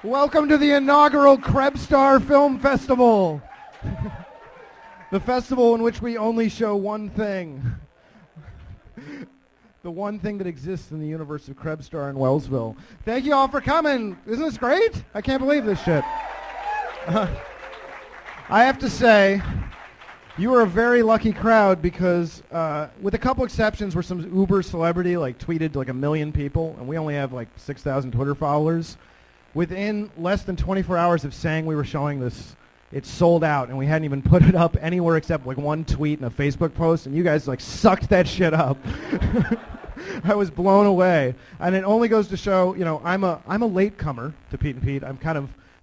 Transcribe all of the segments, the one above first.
Welcome to the inaugural Krebstar Film Festival. The festival in which we only show one thing. The one thing that exists in the universe of Krebstar and Wellsville. Thank you all for coming. Isn't this great? I can't believe this shit. I have to say, you are a very lucky crowd because, with a couple exceptions where some uber celebrity tweeted to 1 million people, and we only have 6,000 Twitter followers, within less than 24 hours of saying we were showing this, it sold out, and we hadn't even put it up anywhere except one tweet and a Facebook post, and you guys sucked that shit up. I was blown away, and it only goes to show, I'm a latecomer to Pete and Pete.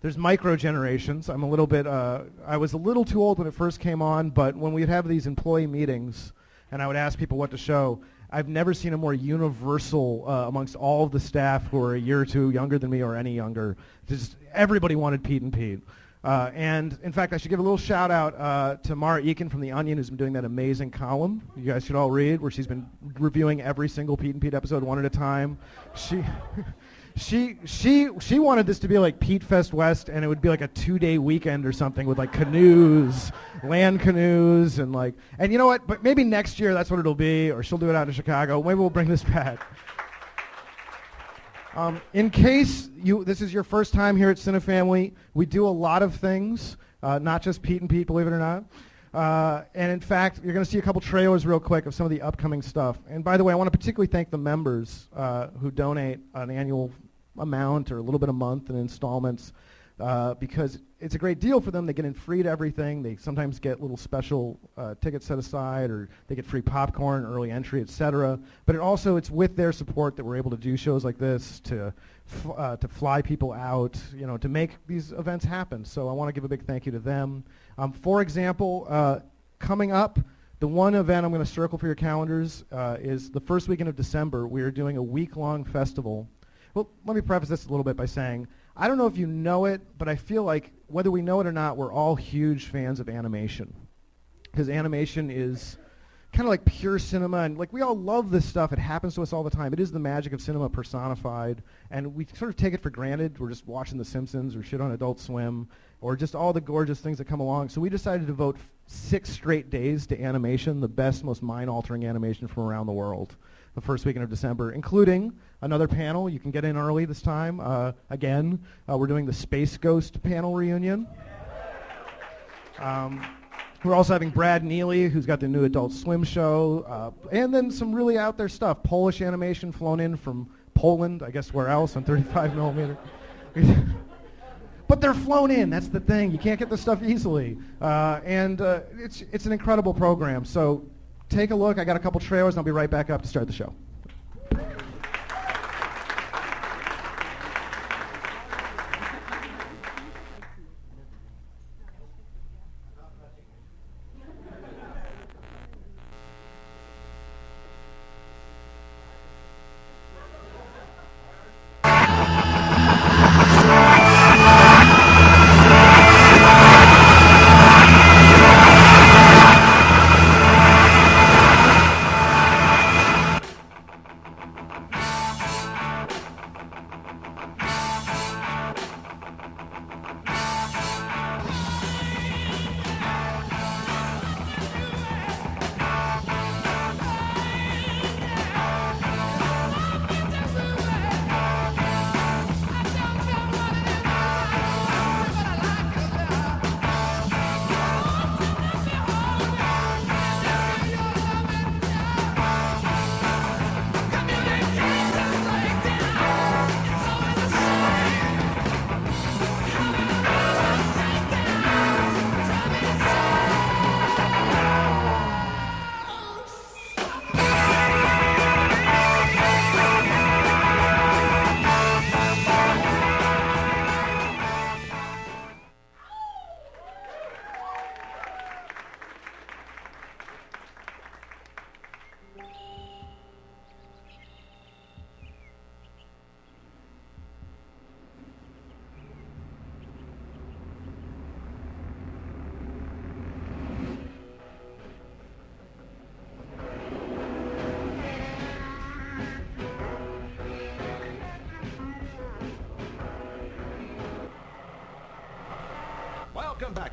There's micro generations. I'm a little bit, I was a little too old when it first came on, but when we'd have these employee meetings, and I would ask people what to show, I've never seen a more universal amongst all of the staff who are a year or two younger than me or any younger. Just everybody wanted Pete and Pete. And in fact, I should give a little shout out to Mara Eakin from The Onion, who's been doing that amazing column you guys should all read, where she's been reviewing every single Pete and Pete episode one at a time. She wanted this to be like Pete Fest West, and it would be like a 2-day weekend or something with canoes, land canoes, and you know what? But maybe next year that's what it'll be, or she'll do it out in Chicago. Maybe we'll bring this back. In case this is your first time here at Cinefamily, we do a lot of things, not just Pete and Pete, believe it or not. And in fact, you're going to see a couple trailers real quick of some of the upcoming stuff. And by the way, I want to particularly thank the members who donate an annual amount or a little bit a month in installments, because it's a great deal for them. They get in free to everything. They sometimes get little special tickets set aside, or they get free popcorn, early entry, etc. But it's with their support that we're able to do shows like this, to fly people out, to make these events happen. So I want to give a big thank you to them. For example, coming up, the one event I'm going to circle for your calendars is the first weekend of December. We are doing a week-long festival. Well, let me preface this a little bit by saying, I don't know if you know it, but I feel like whether we know it or not, we're all huge fans of animation. Because animation is kind of like pure cinema, and we all love this stuff. It happens to us all the time. It is the magic of cinema personified, and we sort of take it for granted. We're just watching The Simpsons or shit on Adult Swim, or just all the gorgeous things that come along. So we decided to devote 6 straight days to animation, the best, most mind-altering animation from around the world, the first weekend of December, including another panel. You can get in early this time. Again, we're doing the Space Ghost panel reunion. We're also having Brad Neely, who's got the new Adult Swim show, and then some really out there stuff. Polish animation flown in from Poland, I guess where else, on 35 millimeter. But they're flown in, that's the thing. You can't get this stuff easily. And it's an incredible program. So take a look. I got a couple trailers, and I'll be right back up to start the show.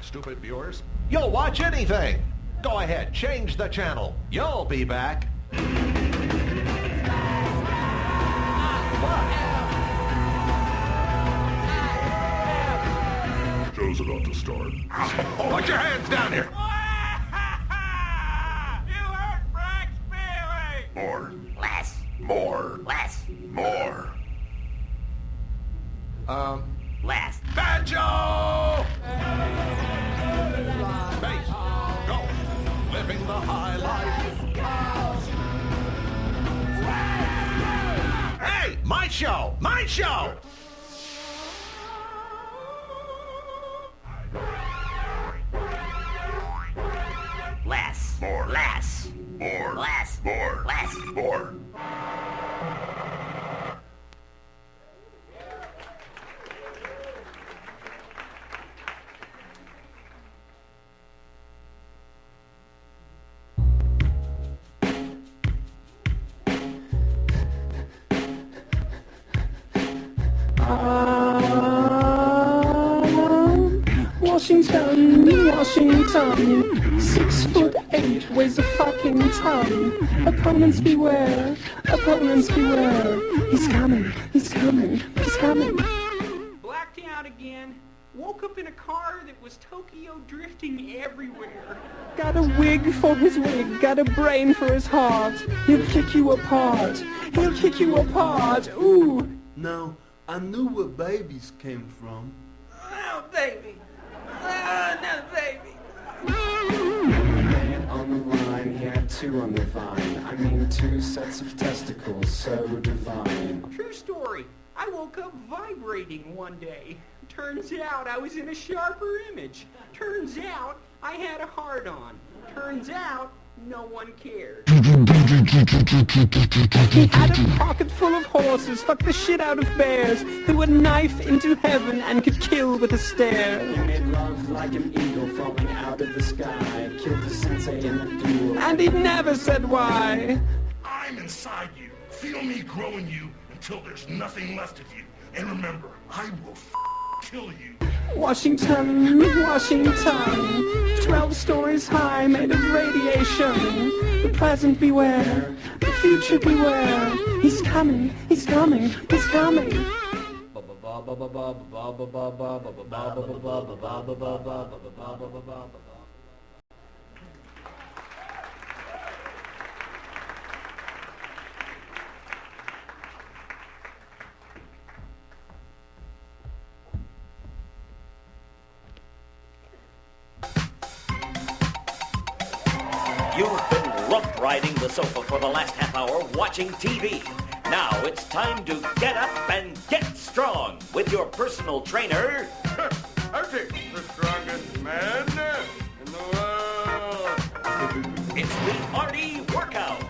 stupid viewers. You'll watch anything. Go ahead, change the channel. You'll be back. Show's about to start. Oh, put your hands down here. You hurt Frank's feelings! More. Less. More. Less. More. Less. Banjo! Bass, go. Living the high life. Hey, my show! My show! Less. More. Less. More. Less. More. Less. More. Washington, 6'8", weighs a fucking ton. Opponents beware, opponents beware. He's coming, he's coming, he's coming. Blacked out again. Woke up in a car that was Tokyo drifting everywhere. Got a wig for his wig, got a brain for his heart. He'll kick you apart, he'll kick you apart, ooh. No, I knew where babies came from. Oh, baby. Oh, no, baby. Man on the line, he had two on the vine. I mean 2 sets of testicles, so divine. True story. I woke up vibrating one day. Turns out I was in a sharper image. Turns out I had a hard-on. Turns out no one cared. He had a pocket full of horses, fucked the shit out of bears, threw a knife into heaven and could kill with a stare. He made love like an eagle falling out of the sky, killed the sensei in a duel, and he never said why. I'm inside you. Feel me growing you until there's nothing left of you. And remember, I will kill you. Washington, Washington, 12 stories high, made of radiation. The present beware, the future beware. He's coming, he's coming, he's coming. You've been rump riding the sofa for the last half hour watching TV. Now it's time to get up and get strong with your personal trainer, Artie, the strongest man in the world. It's the Artie workout.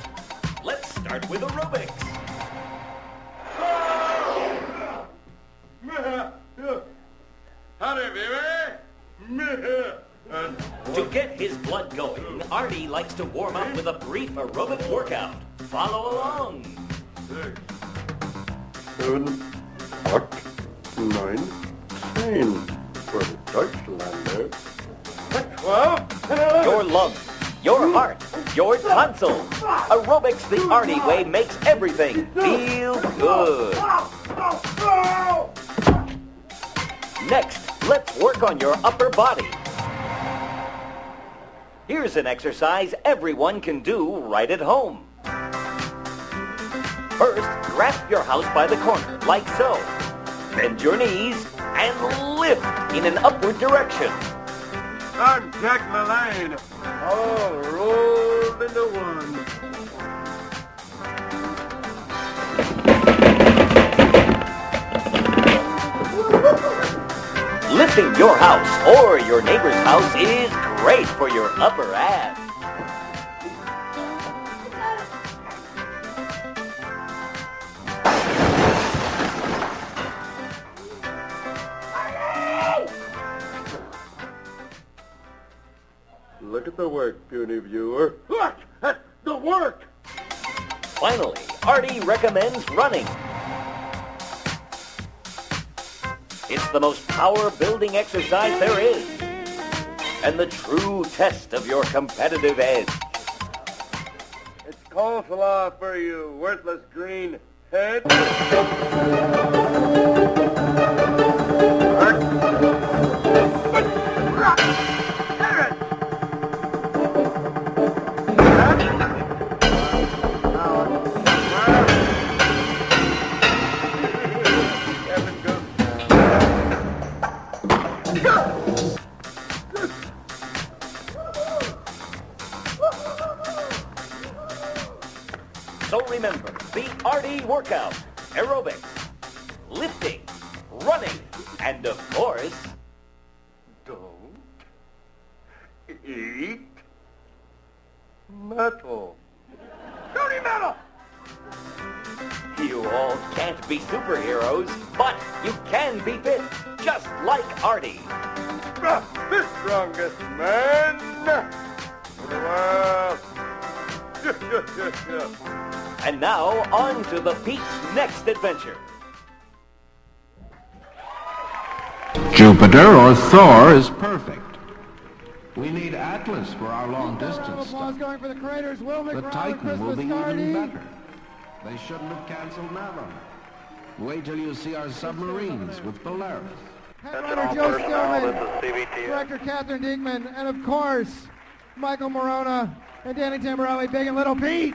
Let's start with aerobics. Howdy, baby. To get his blood going, Artie likes to warm up with a brief aerobic workout. Follow along. 6, 7, 8, 9, 10. For the Deutschlander. 12. Your lungs, your heart, your tonsils. Aerobics the Artie way makes everything feel good. Next, let's work on your upper body. Here's an exercise everyone can do right at home. First, grasp your house by the corner, like so. Bend your knees and lift in an upward direction. I'm Jack Malane. All rolled into one. Lifting your house or your neighbor's house is great for your upper abs. Look at the work, puny viewer. Look at the work! Finally, Artie recommends running. It's the most power-building exercise there is. and the true test of your competitive edge. It's coleslaw for you, worthless green head. So remember, the Artie workout, aerobics, lifting, running, and of course, Don't eat metal. Don't eat metal! you all can't be superheroes, but you can be fit, just like Artie. The strongest man in the world. And now, on to the Pete's next adventure. Jupiter or Thor is perfect. We need Atlas for our long-distance stuff. Going for the Creators, Will The McRobb Chris Titan will be even Viscardie. better. They shouldn't have canceled Maronna. Wait till you see our submarines with Polaris. Headliner Joe Stillman, Director Katherine Dieckmann, and of course, Michael Maronna and Danny Tamberelli, Big and Little Pete.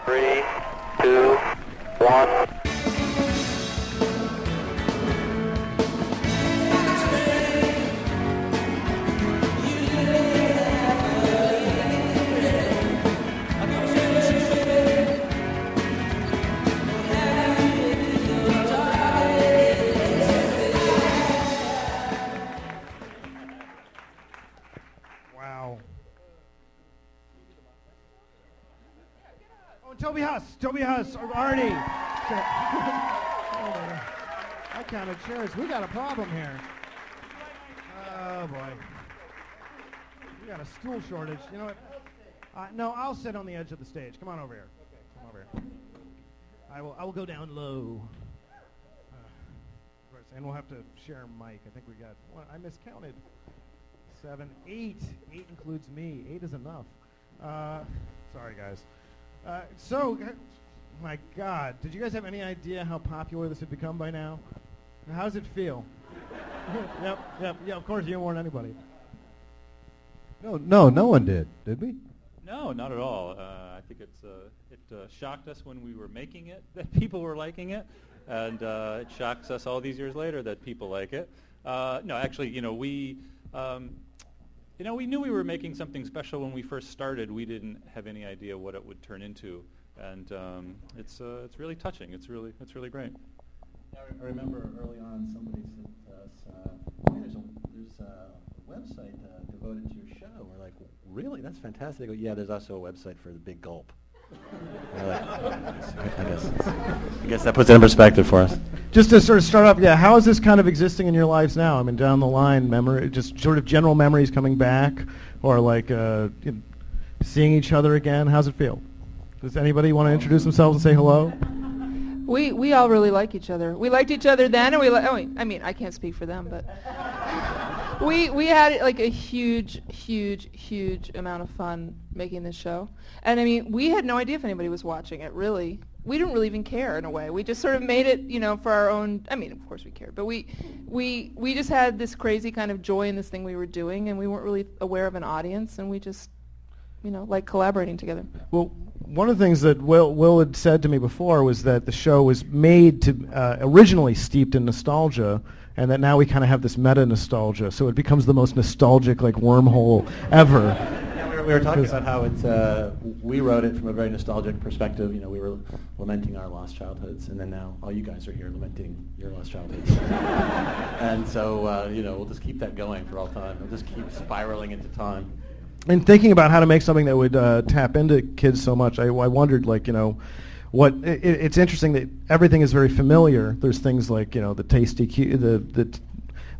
3, 2, 1. Toby Huss, Artie. I counted chairs. We got a problem here. Oh boy. We got a stool shortage. You know what? No, I'll sit on the edge of the stage. Come on over here. Come over here. I will go down low. And we'll have to share a mic. I think we got one. I miscounted. 7, 8. 8 includes me. 8 is enough. Sorry, guys. My God, did you guys have any idea how popular this had become by now? How does it feel? Yep, of course you didn't warn anybody. No one did we? No, not at all. I think it shocked us when we were making it that people were liking it, and it shocks us all these years later that people like it. No, actually, we knew we were making something special when we first started. We didn't have any idea what it would turn into, and it's really touching. It's really great. Yeah, I remember early on somebody said to us, hey, there's a website devoted to your show. We're like, really? That's fantastic. They go, yeah, there's also a website for the Big Gulp. Like, I guess that puts it in perspective for us. Just to sort of start off, how is this kind of existing in your lives now? I mean, down the line, just sort of general memories coming back, or like seeing each other again. How's it feel? Does anybody want to introduce themselves and say hello? We all really like each other. We liked each other then, and I can't speak for them, but we had like a huge amount of fun making this show. And we had no idea if anybody was watching it, really. We didn't really even care in a way. We just sort of made it, for our own, of course we cared, but we just had this crazy kind of joy in this thing we were doing, and we weren't really aware of an audience, and we just, like collaborating together. Well, one of the things that Will had said to me before was that the show was made to originally steeped in nostalgia, and that now we kind of have this meta-nostalgia, so it becomes the most nostalgic wormhole ever. Yeah, we were talking about how we wrote it from a very nostalgic perspective. We were lamenting our lost childhoods, and then now all you guys are here lamenting your lost childhoods. And so, we'll just keep that going for all time. We'll just keep spiraling into time. And thinking about how to make something that would tap into kids so much, I wondered, it's interesting that everything is very familiar. There's things like, the tasty,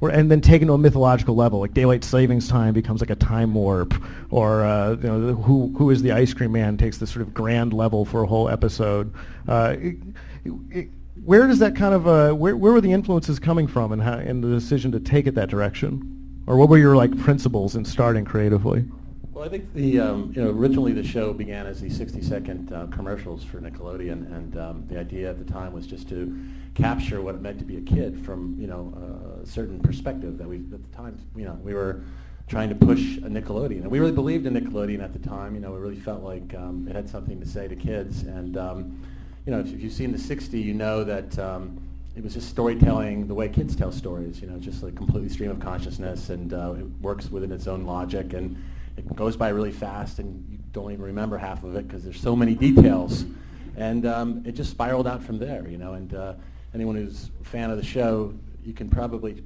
and then taken to a mythological level, like daylight savings time becomes like a time warp, or who is the ice cream man takes this sort of grand level for a whole episode. Where does that kind of where were the influences coming from, and the decision to take it that direction? Or what were your principles in starting creatively? Well, I think the originally the show began as these 60-second commercials for Nickelodeon, and the idea at the time was just to capture what it meant to be a kid from a certain perspective that we at the time we were trying to push a Nickelodeon, and we really believed in Nickelodeon at the time. We really felt like it had something to say to kids, and if you've seen the '60s, you know that it was just storytelling the way kids tell stories. Just like completely stream of consciousness, and it works within its own logic, and it goes by really fast, and you don't even remember half of it because there's so many details, and it just spiraled out from there. And anyone who's a fan of the show, you can probably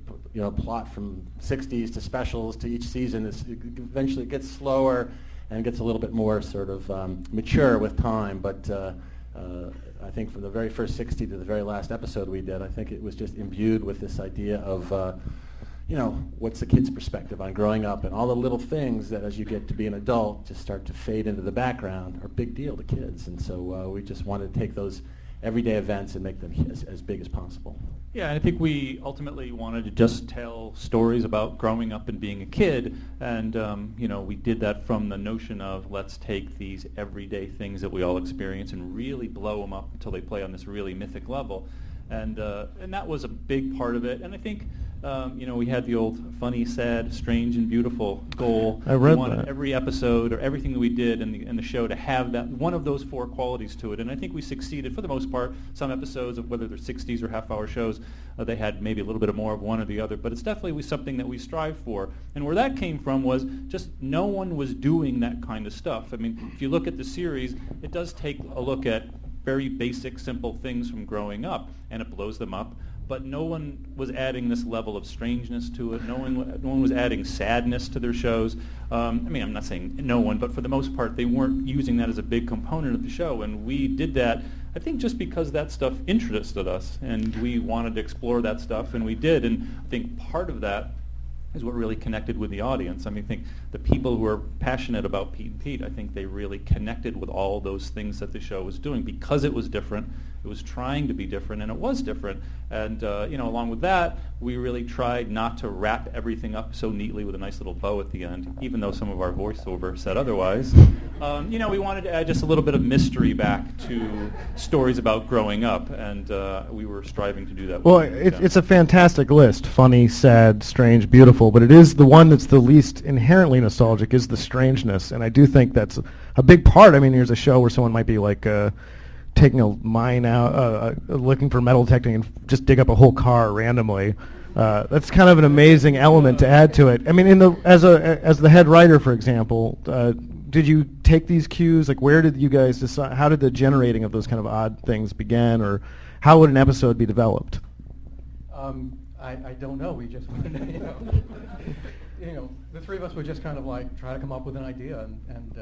plot from 60s to specials to each season. Eventually it gets slower and gets a little bit more sort of mature with time, but I think from the very first 60 to the very last episode we did, I think it was just imbued with this idea of what's the kid's perspective on growing up, and all the little things that as you get to be an adult just start to fade into the background are a big deal to kids. And so we just wanted to take those everyday events and make them as big as possible. Yeah, I think we ultimately wanted to just tell stories about growing up and being a kid, and we did that from the notion of let's take these everyday things that we all experience and really blow them up until they play on this really mythic level, and that was a big part of it. And I think we had the old funny, sad, strange, and beautiful goal. I read we wanted that. every episode or everything that we did in the show to have that one of those four qualities to it, and I think we succeeded for the most part. Some episodes, of whether they're 60s or half-hour shows, they had maybe a little bit more of one or the other, but it's definitely something that we strive for. And where that came from was just no one was doing that kind of stuff. I mean, if you look at the series, it does take a look at very basic, simple things from growing up, and it blows them up. But no one was adding this level of strangeness to it. No one was adding sadness to their shows. I'm not saying no one, but for the most part, they weren't using that as a big component of the show. And we did that, I think, just because that stuff interested us, and we wanted to explore that stuff, and we did. And I think part of that is what really connected with the audience. I think the people who are passionate about Pete and Pete, I think they really connected with all those things that the show was doing because it was different. It was trying to be different, and it was different. And along with that, we really tried not to wrap everything up so neatly with a nice little bow at the end, even though some of our voiceover said otherwise. We wanted to add just a little bit of mystery back to stories about growing up, and we were striving to do that. Well, it's a fantastic list. Funny, sad, strange, beautiful, but it is the one that's the least inherently nostalgic is the strangeness, and I do think that's a big part. Here's a show where someone might be like taking a mine out, looking for metal detecting, and just dig up a whole car randomly. That's kind of an amazing element to add to it. As the head writer, for example, did you take these cues? Like, where did you guys decide? How did the generating of those kind of odd things begin, or how would an episode be developed? I don't know. We just, the three of us would just kind of try to come up with an idea, and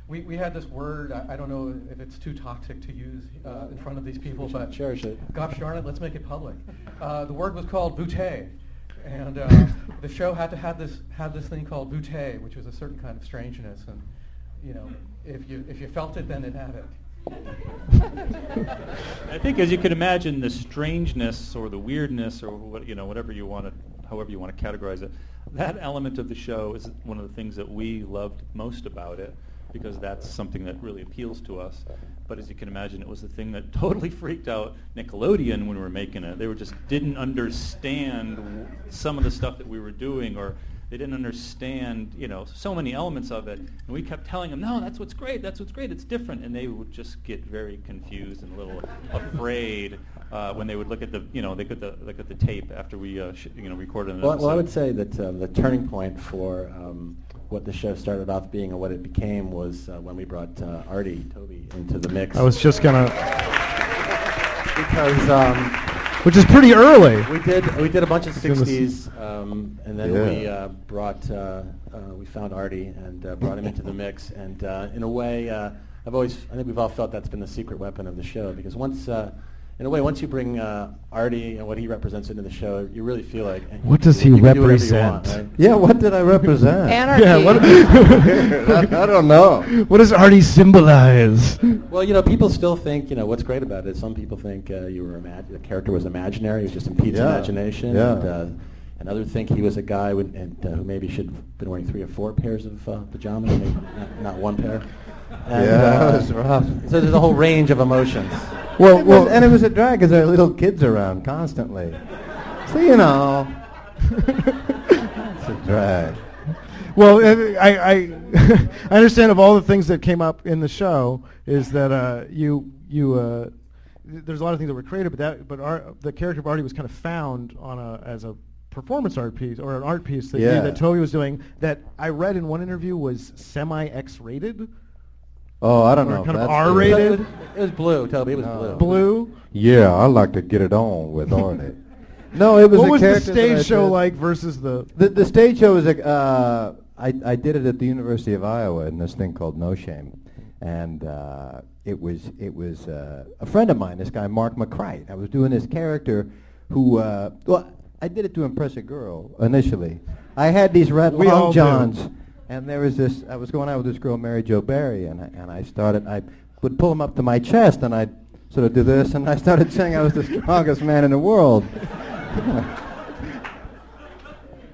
we had this word. I don't know if it's too toxic to use in front of these people, but cherish it. Gosh darn it, let's make it public. The word was called bootay, and the show had to have this thing called bootay, which was a certain kind of strangeness, and if you felt it, then it had it. I think, as you can imagine, the strangeness or the weirdness or whatever you want to, however you want to categorize it, that element of the show is one of the things that we loved most about it, because that's something that really appeals to us. But as you can imagine, it was the thing that totally freaked out Nickelodeon when we were making it. They just didn't understand some of the stuff that we were doing, or they didn't understand, so many elements of it. And we kept telling them, no, that's what's great, it's different. And they would just get very confused and a little afraid when they would look at the, look at the tape after we, recorded an episode. Well, I would say that the turning point for what the show started off being and what it became was when we brought Toby, into the mix. I was just gonna, because which is pretty early. We did a bunch of 60s, and then we found Artie and brought him into the mix. And in a way, I think we've all felt that's been the secret weapon of the show, because once you bring Artie and what he represents into the show, you really feel like what does he represent? Want, right? Yeah, what did I represent? Anarchy. I don't know. What does Artie symbolize? Well, people still think, what's great about it is some people think the character was imaginary, it was just in Pete's imagination. Yeah. and others think he was a guy who maybe should have been wearing 3 or 4 pairs of pajamas, maybe not 1 pair. And, that was rough. So there's a whole range of emotions. And it was a drag because there were little kids around constantly. So, you know, it's a drag. Well, I understand of all the things that came up in the show is that there's a lot of things that were created, but the character of Artie was kind of found as a performance art piece or an art piece that Toby was doing that I read in one interview was semi-X-rated. Oh, I don't know. Kind of R-rated. It was blue, Toby. It was blue. Blue. Yeah, I like to get it on with Artie. No, it was. What a was the character stage show like versus the stage show was I did it at the University of Iowa in this thing called No Shame, and it was a friend of mine, this guy Mark McRobb. I was doing this character who I did it to impress a girl initially. I had these red long johns, and there was this. I was going out with this girl, Mary Jo Barry, and I would pull them up to my chest, and I'd sort of do this, and I started saying I was the strongest man in the world.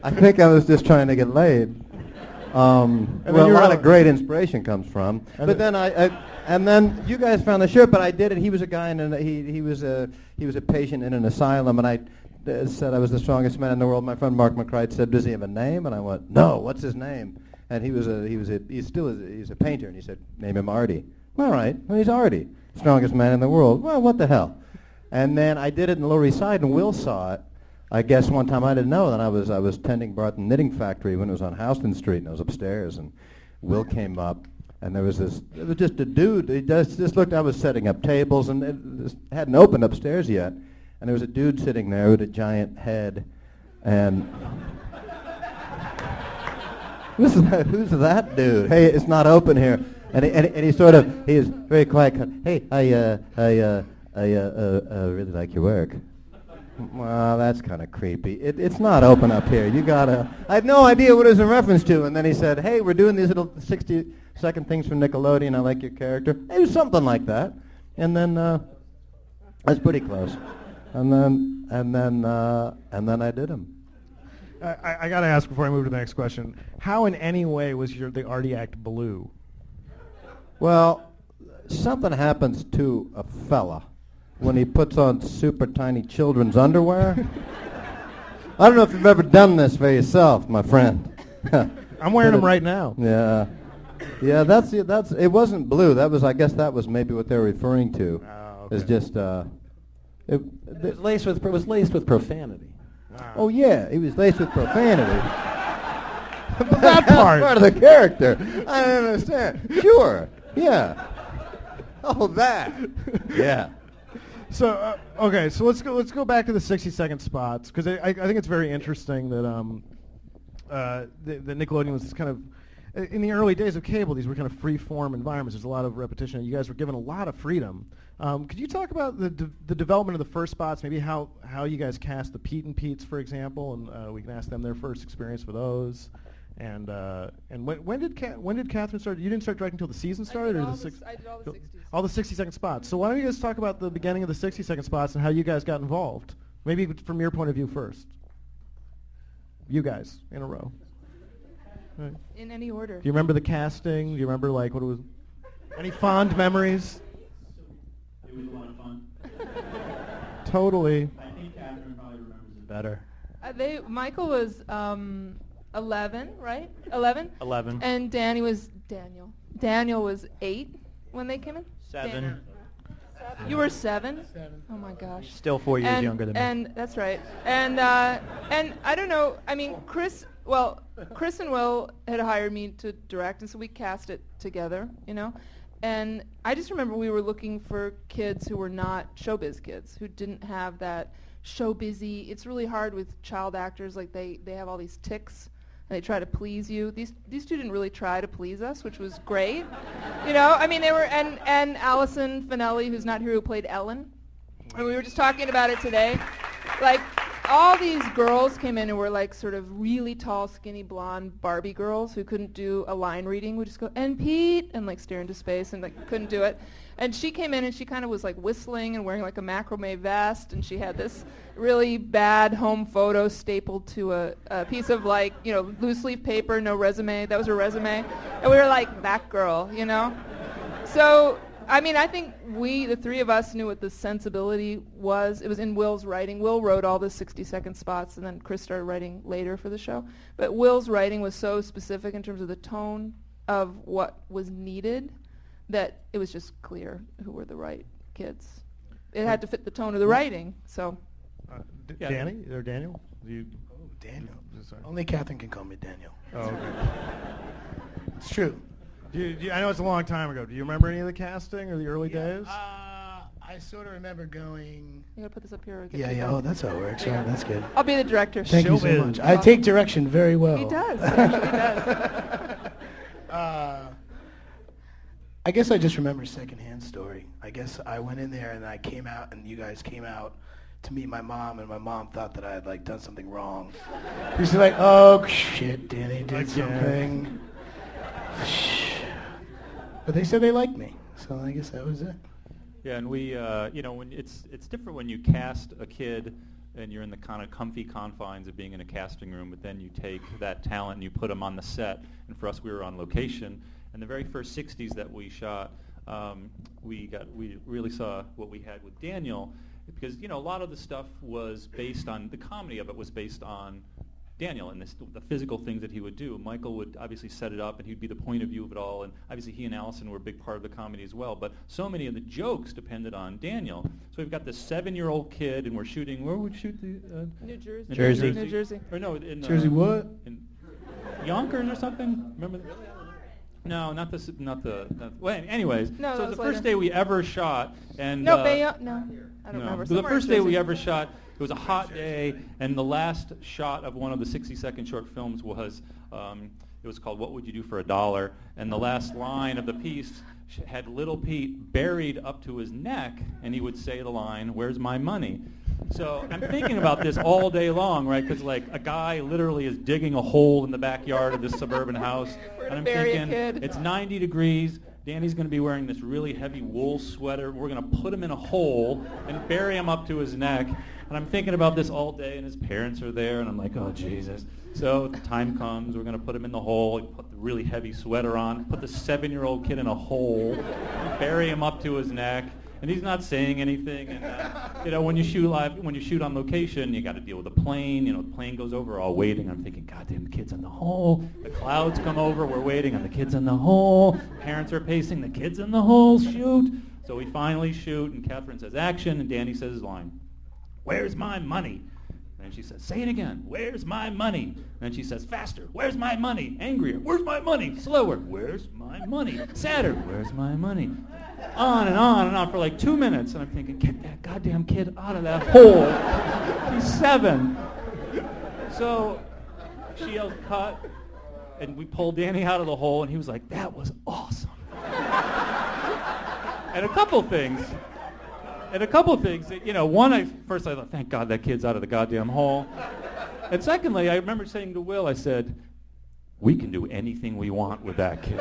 I think I was just trying to get laid. Well, a lot of great inspiration comes from. But then and then you guys found the shirt, but I did it. He was a guy, and he was a patient in an asylum, and I said I was the strongest man in the world. My friend Mark McRobb said, "Does he have a name?" And I went, "No. What's his name?" And he's a painter, and he said, "Name him Artie." All right, well, he's Artie, strongest man in the world. Well, what the hell? And then I did it in Lower East Side, and Will saw it. I guess one time I didn't know that I was tending bar at the knitting factory when it was on Houston Street, and I was upstairs, and Will came up, and it was just a dude. He just looked. I was setting up tables, and it hadn't opened upstairs yet, and there was a dude sitting there with a giant head, and who's that dude? Hey, it's not open here, and he is very quiet. Hey, I really like your work. Well, that's kind of creepy. It's not open up here. You gotta. I had no idea what it was in reference to. And then he said, "Hey, we're doing these little 60-second things from Nickelodeon. I like your character." It was something like that. And then that's pretty close. And then I did him. I gotta ask before I move to the next question. How in any way was the Artie act blue? Well, something happens to a fella when he puts on super tiny children's underwear. I don't know if you've ever done this for yourself, my friend. I'm wearing them right now. Yeah, that's it. Wasn't blue. I guess that was maybe what they were referring to. Oh, okay. It's just it was laced with profanity. Oh yeah, it was laced with profanity. That part of the character. I don't understand. Sure. Yeah. Oh, that. Yeah. So okay, so let's go back to the 60-second spots because I think it's very interesting that the Nickelodeon was kind of in the early days of cable. These were kind of free-form environments. There's a lot of repetition. You guys were given a lot of freedom. Could you talk about the development of the first spots? Maybe how you guys cast the Pete and Pete's, for example, and we can ask them their first experience with those. And when did Katherine start? You didn't start directing until the season started, I did all the 60s. All the 60-second spots. So why don't you guys talk about the beginning of the 60-second spots and how you guys got involved? Maybe from your point of view first. You guys in a row. Right. In any order. Do you remember the casting? Do you remember what it was? Any fond memories? It was a lot of fun. Totally. I think Katherine probably remembers it better. Michael was 11, right? 11? 11. And Daniel was 8 when they came in? 7. You were 7? Oh my gosh. Still 4 years younger than me. And that's right. And I don't know. I mean, Chris and Will had hired me to direct, and so we cast it together, you know. And I just remember we were looking for kids who were not showbiz kids, who didn't have that showbizy. It's really hard with child actors. Like they have all these tics. And they try to please you. These two didn't really try to please us, which was great. You know, I mean, they were, and Allison Finelli, who's not here, who played Ellen. And we were just talking about it today. Like, all these girls came in and were like sort of really tall, skinny, blonde Barbie girls who couldn't do a line reading. Would just go, and Pete, and like stare into space and like couldn't do it. And she came in and she kind of was like whistling and wearing like a macrame vest, and she had this really bad home photo stapled to a piece of like, you know, loose leaf paper, no resume. That was her resume. And we were like, that girl, you know? So, I mean, I think we, the three of us, knew what the sensibility was. It was in Will's writing. Will wrote all the 60-second spots, and then Chris started writing later for the show. But Will's writing was so specific in terms of the tone of what was needed that it was just clear who were the right kids. It had to fit the tone of the writing, so. Danny or Daniel? Daniel. Only Katherine can call me Daniel. Oh, okay. It's true. I know it's a long time ago. Do you remember any of the casting or the early days? I sort of remember going. You gotta put this up here. Yeah. Oh, that's how it works. Yeah, that's good. I'll be the director. Thank you so much. I take direction very well. He does. He actually does. I guess I just remember a secondhand story. I guess I went in there and I came out, and you guys came out to meet my mom, and my mom thought that I had like done something wrong. She's like, "Oh shit, Danny did something." But they said they liked me, so I guess that was it. Yeah, and we, you know, when it's different when you cast a kid and you're in the kind of comfy confines of being in a casting room, but then you take that talent and you put them on the set. And for us, we were on location. And the very first 60s that we shot, we really saw what we had with Daniel, because, you know, a lot of the stuff was based on, the comedy of it was based on Daniel and the physical things that he would do. Michael would obviously set it up, and he'd be the point of view of it all, and obviously he and Allison were a big part of the comedy as well, but so many of the jokes depended on Daniel. So we've got this 7-year-old kid, and we're shooting, where would we shoot the? New Jersey. Jersey. New Jersey. Or no, in Jersey what? In Yonkers or something? Remember that? No, well, anyways, No, so that it's was the first later. day we ever shot, and No, no, I don't remember. the Somewhere first in day Jersey. we ever shot, it was a hot day, and the last shot of one of the 60-second short films was, it was called What Would You Do for $1? And the last line of the piece had Little Pete buried up to his neck, and he would say the line, "Where's my money?" So I'm thinking about this all day long, right? Because like a guy literally is digging a hole in the backyard of this suburban house, and I'm bury a thinking kid. it's 90 degrees. Danny's going to be wearing this really heavy wool sweater. We're going to put him in a hole and bury him up to his neck. And I'm thinking about this all day, and his parents are there, and I'm like, oh, Jesus. So the time comes, we're going to put him in the hole, put the really heavy sweater on, put the 7-year-old kid in a hole, bury him up to his neck. And he's not saying anything. And you know, when you shoot live, when you shoot on location, you got to deal with the plane. You know, the plane goes over, all waiting. I'm thinking, goddamn, the kid's in the hole. The clouds come over, we're waiting, and the kid's in the hole. Parents are pacing, the kid's in the hole. Shoot. So we finally shoot, and Katherine says action, and Danny says his line, "Where's my money?" And she says, "Say it again. Where's my money?" And she says, "Faster. Where's my money?" Angrier. "Where's my money?" Slower. "Where's my money?" Sadder. "Where's my money?" On and on and on for like 2 minutes. And I'm thinking, get that goddamn kid out of that hole. He's 7. So she yelled, "Cut." And we pulled Danny out of the hole, and he was like, "That was awesome." And a couple things, you know, one, first I thought, thank God that kid's out of the goddamn hole. And secondly, I remember saying to Will, I said, we can do anything we want with that kid.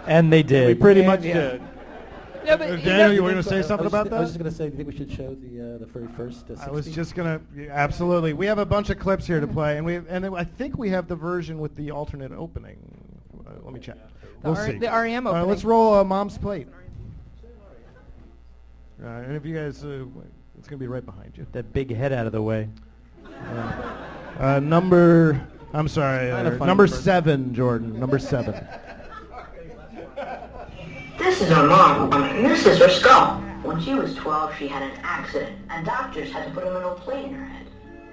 And they did. We pretty much did. No, but Daniel, you were going to say something about I was that? just going to say, do you think we should show the very first 60? I was just going to, absolutely. We have a bunch of clips here to play, and I think we have the version with the alternate opening. Let me check. We'll see. The REM All right, opening. let's roll Mom's Plate. And if you guys, it's going to be right behind you. That big head out of the way. Number 7, Jordan. Number 7. This is her mom, and this is her skull. When she was 12, she had an accident, and doctors had to put a little plate in her head.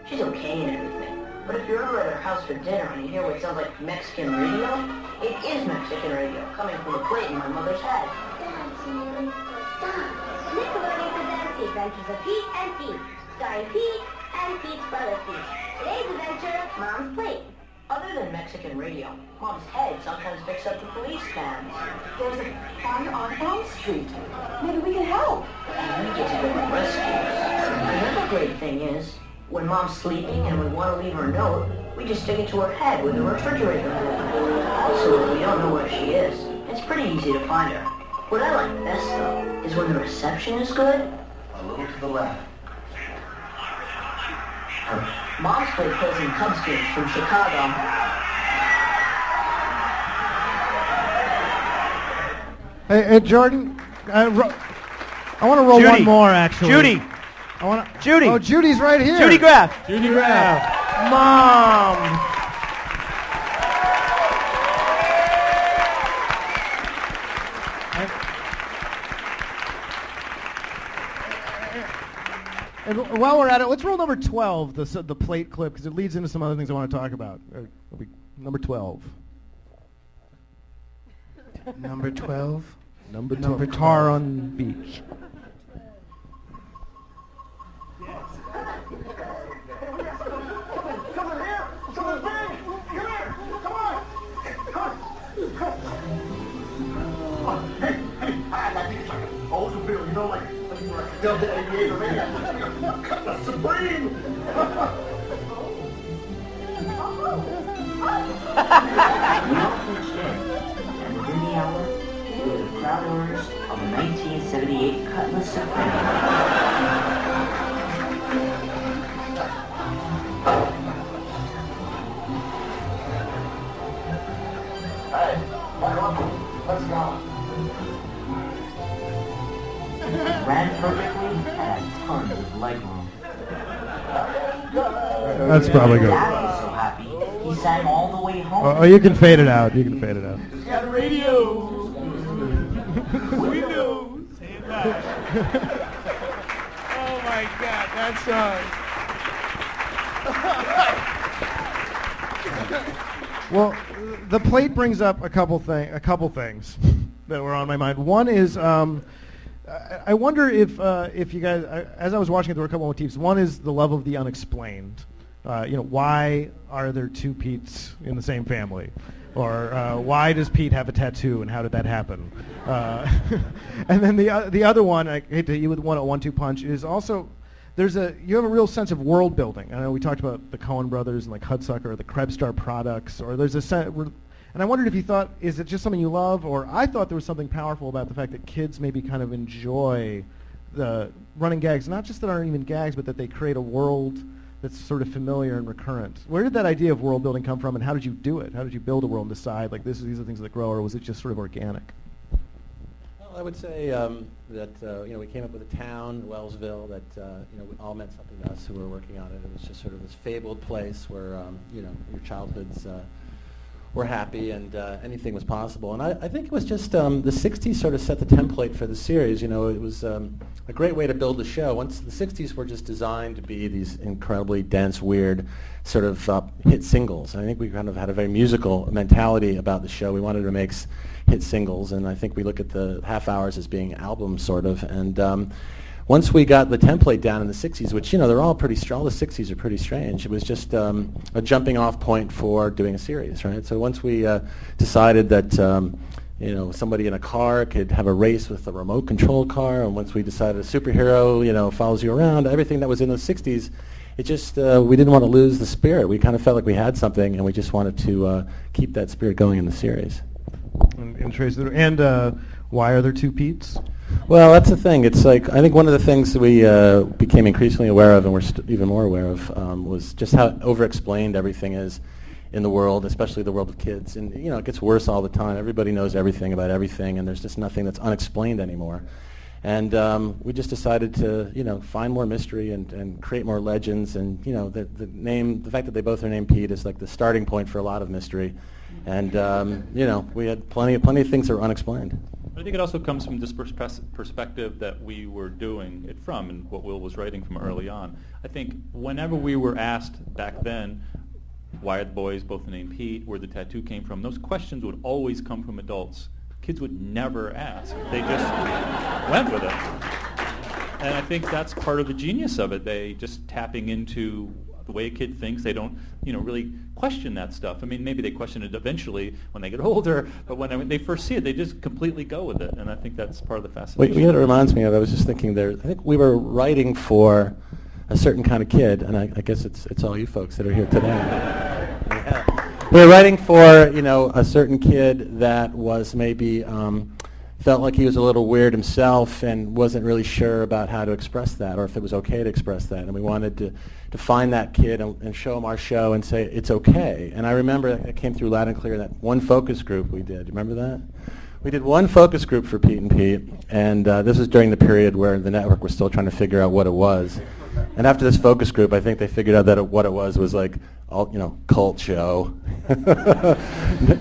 She's okay and everything, but if you're ever at her house for dinner and you hear what sounds like Mexican radio, it is Mexican radio coming from a plate in my mother's head. Nickelodeon presents The Adventures of Pete and Pete, starring Pete and Pete's brother Pete. Today's adventure, Mom's Plate. Other than Mexican radio, Mom's head sometimes picks up the police cabs. There's a fire on Elm Street. Maybe we can help. And we get to go to rescues. Another great thing is, when Mom's sleeping and we want to leave her a note, we just stick it to her head with the refrigerator lid. Also, if we don't know where she is, it's pretty easy to find her. What I like best, though, is when the reception is good. A little to the left. Mom's played closing Cubs games from Chicago. Hey, Jordan, I want to roll one more, actually. Judy. Judy. Oh, Judy's right here. Judy Graff. Judy Graff. Mom. And while we're at it, let's roll number 12, the plate clip, because it leads into some other things I want to talk about. Number 12. Number 12. Number 12. Tar on beach. You know, like Delta 88 or maybe Supreme. And within the hour, we were the proud owners of a 1978 Cutlass Supreme. Hey, my uncle, let's go. Ran perfectly and had tons of legroom. That's probably good. Dad was so happy, he sang all the way home. Oh, you can fade it out. You can fade it out. He's got a radio. We know. Say it loud. Oh my God, that's Well, the plate brings up a couple things that were on my mind. One is I wonder if you guys, as I was watching it, there were a couple of motifs. One is the love of the unexplained. Why are there two Petes in the same family? Or why does Pete have a tattoo, and how did that happen? And then the other one, I hate to hit you with one at 1-2 punch, is also you have a real sense of world building. I know we talked about the Coen brothers and like Hudsucker or the Krebstar products, or there's a sense. And I wondered if you thought, is it just something you love, or I thought there was something powerful about the fact that kids maybe kind of enjoy the running gags, not just that aren't even gags, but that they create a world that's sort of familiar and recurrent. Where did that idea of world building come from, and how did you do it? How did you build a world and decide, like, these are things that grow, or was it just sort of organic? Well, I would say that we came up with a town, Wellsville, that all meant something to us who were working on it. It was just sort of this fabled place where your childhoods were happy and anything was possible. And I think it was just the 60s sort of set the template for the series. It was a great way to build the show. Once the 60s were just designed to be these incredibly dense, weird sort of hit singles. And I think we kind of had a very musical mentality about the show. We wanted to make hit singles, and I think we look at the half hours as being albums, sort of. And once we got the template down in the 60s, which, they're all pretty strong, the 60s are pretty strange, it was just a jumping off point for doing a series, right? So once we decided that, somebody in a car could have a race with a remote control car, and once we decided a superhero, follows you around, everything that was in the 60s, it just, we didn't want to lose the spirit. We kind of felt like we had something, and we just wanted to keep that spirit going in the series. And why are there two Petes? Well, that's the thing. It's like, I think one of the things that we became increasingly aware of, and we're even more aware of, was just how over-explained everything is in the world, especially the world of kids. And, it gets worse all the time. Everybody knows everything about everything, and there's just nothing that's unexplained anymore. And we just decided to, find more mystery and create more legends. And, the fact that they both are named Pete is like the starting point for a lot of mystery. And, we had plenty of things that were unexplained. I think it also comes from this perspective that we were doing it from, and what Will was writing from early on. I think whenever we were asked back then, why are the boys both named Pete, where the tattoo came from, those questions would always come from adults. Kids would never ask. They just went with it. And I think that's part of the genius of it. They just tapping into the way a kid thinks. They don't, really question that stuff. I mean, maybe they question it eventually when they get older, but when they first see it, they just completely go with it. And I think that's part of the fascination. What it reminds me of, I was just thinking there, I think we were writing for a certain kind of kid, and I guess it's all you folks that are here today. Yeah. We were writing for, you know, a certain kid that was maybe felt like he was a little weird himself and wasn't really sure about how to express that, or if it was okay to express that. And we wanted to find that kid and show him our show and say, it's okay. And I remember it came through loud and clear, that one focus group we did. You remember that? We did one focus group for Pete and Pete, and this was during the period where the network was still trying to figure out what it was. And after this focus group, I think they figured out that what it was like, you know, cult show,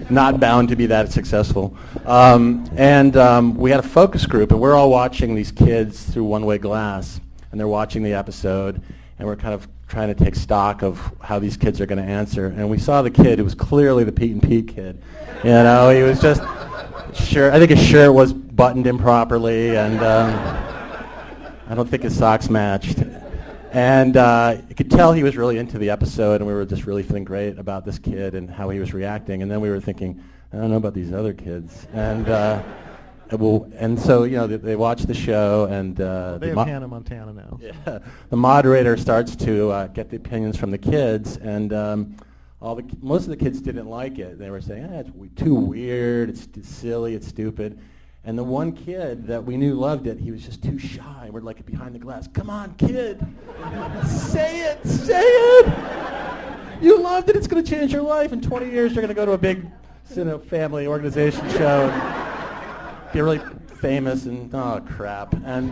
not bound to be that successful. We had a focus group, and we're all watching these kids through one-way glass, and they're watching the episode, and we're kind of trying to take stock of how these kids are going to answer. And we saw the kid who was clearly the Pete and Pete kid. You know, he was just I think his shirt was buttoned improperly, and I don't think his socks matched. And you could tell he was really into the episode, and we were just really feeling great about this kid and how he was reacting. And then we were thinking, I don't know about these other kids. And so, you know, they watch the show, and they have Hannah Montana now. Yeah, the moderator starts to get the opinions from the kids, and most of the kids didn't like it. They were saying, it's too weird, it's silly, it's stupid. And the one kid that we knew loved it, he was just too shy. We're like behind the glass. Come on, kid. Say it. You loved it. It's going to change your life. In 20 years, you're going to go to a big family organization show and be really famous, and oh, crap. And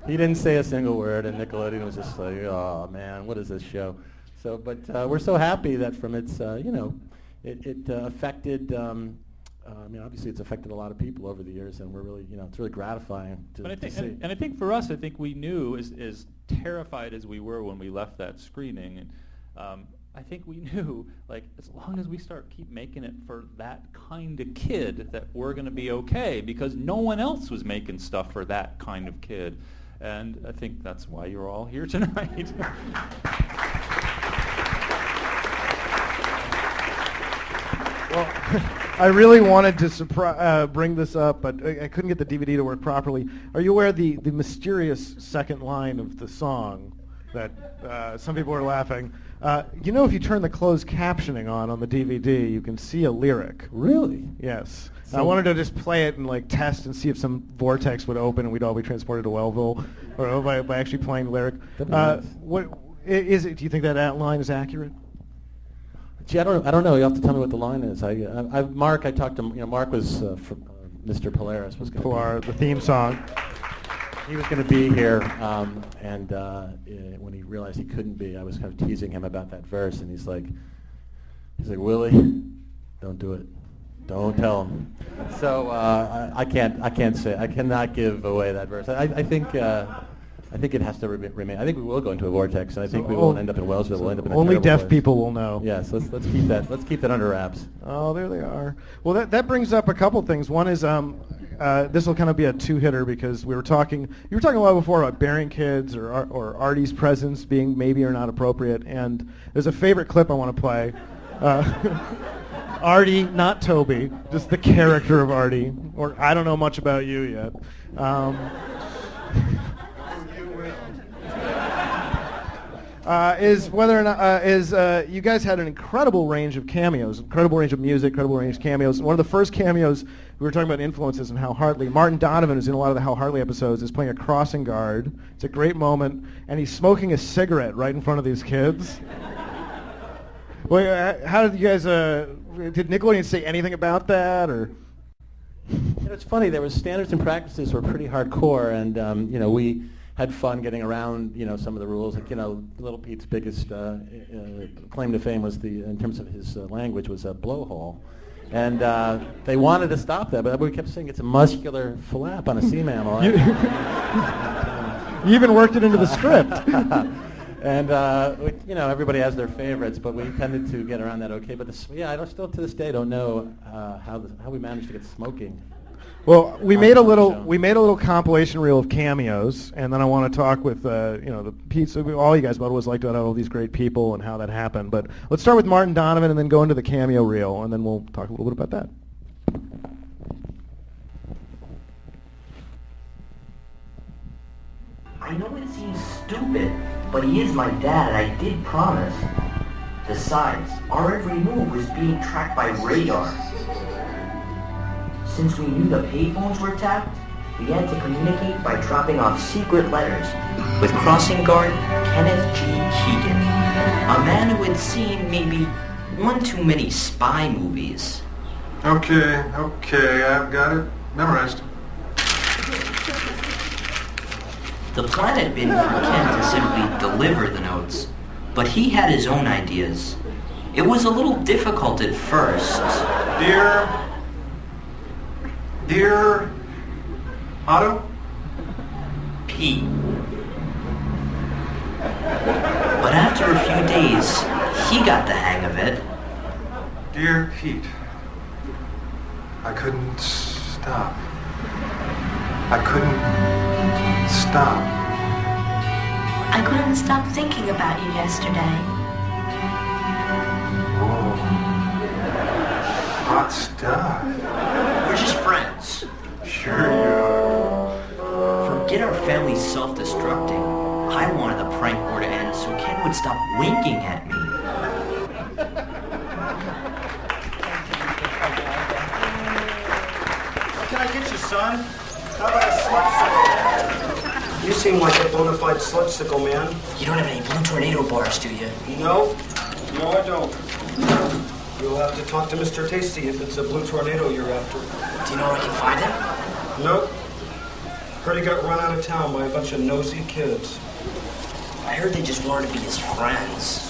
he didn't say a single word, and Nickelodeon was just like, oh, man, what is this show? So, but we're so happy that from its, it affected... I mean, obviously, it's affected a lot of people over the years, and we're really, it's really gratifying to see. And I think for us, I think we knew, as terrified as we were when we left that screening, and I think we knew, like, as long as we keep making it for that kind of kid, that we're going to be okay, because no one else was making stuff for that kind of kid. And I think that's why you're all here tonight. Well, I really wanted to bring this up, but I couldn't get the DVD to work properly. Are you aware of the mysterious second line of the song that some people are laughing? If you turn the closed captioning on the DVD, you can see a lyric. Really? Yes. So I wanted to just play it and test and see if some vortex would open and we'd all be transported to Wellville, or by actually playing the lyric. Nice. What is it? Do you think that line is accurate? Gee, I don't know. You have to tell me what the line is. Mark, I talked to Mark was from Mr. Polaris was going to be the theme song. He was going to be here, and when he realized he couldn't be, I was kind of teasing him about that verse, and he's like, Willie, don't do it. Don't tell him. So I cannot give away that verse. I think it has to remain. I think we will go into a vortex, and I think we will end up in Wellsville. We'll end up in a only deaf place. people will know. Yes, let's keep that. Let's keep that under wraps. Oh, there they are. Well, that brings up a couple things. One is this will kind of be a two-hitter because you were talking a lot before about burying kids or Artie's presence being maybe or not appropriate. And there's a favorite clip I want to play. Artie, not Toby, just the character of Artie. Or I don't know much about you yet. Is whether or not you guys had an incredible range of cameos, incredible range of music, incredible range of cameos. And one of the first cameos, we were talking about influences and Hal Hartley. Martin Donovan, who's in a lot of the Hal Hartley episodes, is playing a crossing guard. It's a great moment, and he's smoking a cigarette right in front of these kids. Well, how did you guys? Did Nickelodeon say anything about that, or? It's funny. There was standards and practices were pretty hardcore, and we had fun getting around, some of the rules. Like, Little Pete's biggest claim to fame was in terms of his language, was a blowhole. And they wanted to stop that, but we kept saying it's a muscular flap on a sea mammal. You even worked it into the script. And, everybody has their favorites, but we tended to get around that okay. But I still to this day don't know how we managed to get smoking. Well, we made a little compilation reel of cameos, and then I want to talk with the Pete, all you guys about what it was like to have all these great people and how that happened. But let's start with Martin Donovan and then go into the cameo reel, and then we'll talk a little bit about that. I know it seems stupid, But he is my dad, and I did promise. Besides, our every move was being tracked by radar. Since we knew the payphones were tapped, we had to communicate by dropping off secret letters with crossing guard Kenneth G. Keegan, a man who had seen maybe one too many spy movies. Okay, I've got it memorized. The plan had been for Ken to simply deliver the notes, but he had his own ideas. It was a little difficult at first. Dear Otto? Pete. But after a few days, he got the hang of it. Dear Pete, I couldn't stop. I couldn't stop. I couldn't stop thinking about you yesterday. Whoa. Hot stuff. We're just friends. Sure you are. Forget our family self-destructing. I wanted the prank war to end so Ken would stop winking at me. What can I get you, son? How about a sludgesicle? You seem like a bona fide sludgesicle, man. You don't have any Blue Tornado bars, do you? No, I don't. You'll have to talk to Mr. Tasty if it's a Blue Tornado you're after. Do you know where I can find him? Nope. Heard he got run out of town by a bunch of nosy kids. I heard they just wanted to be his friends.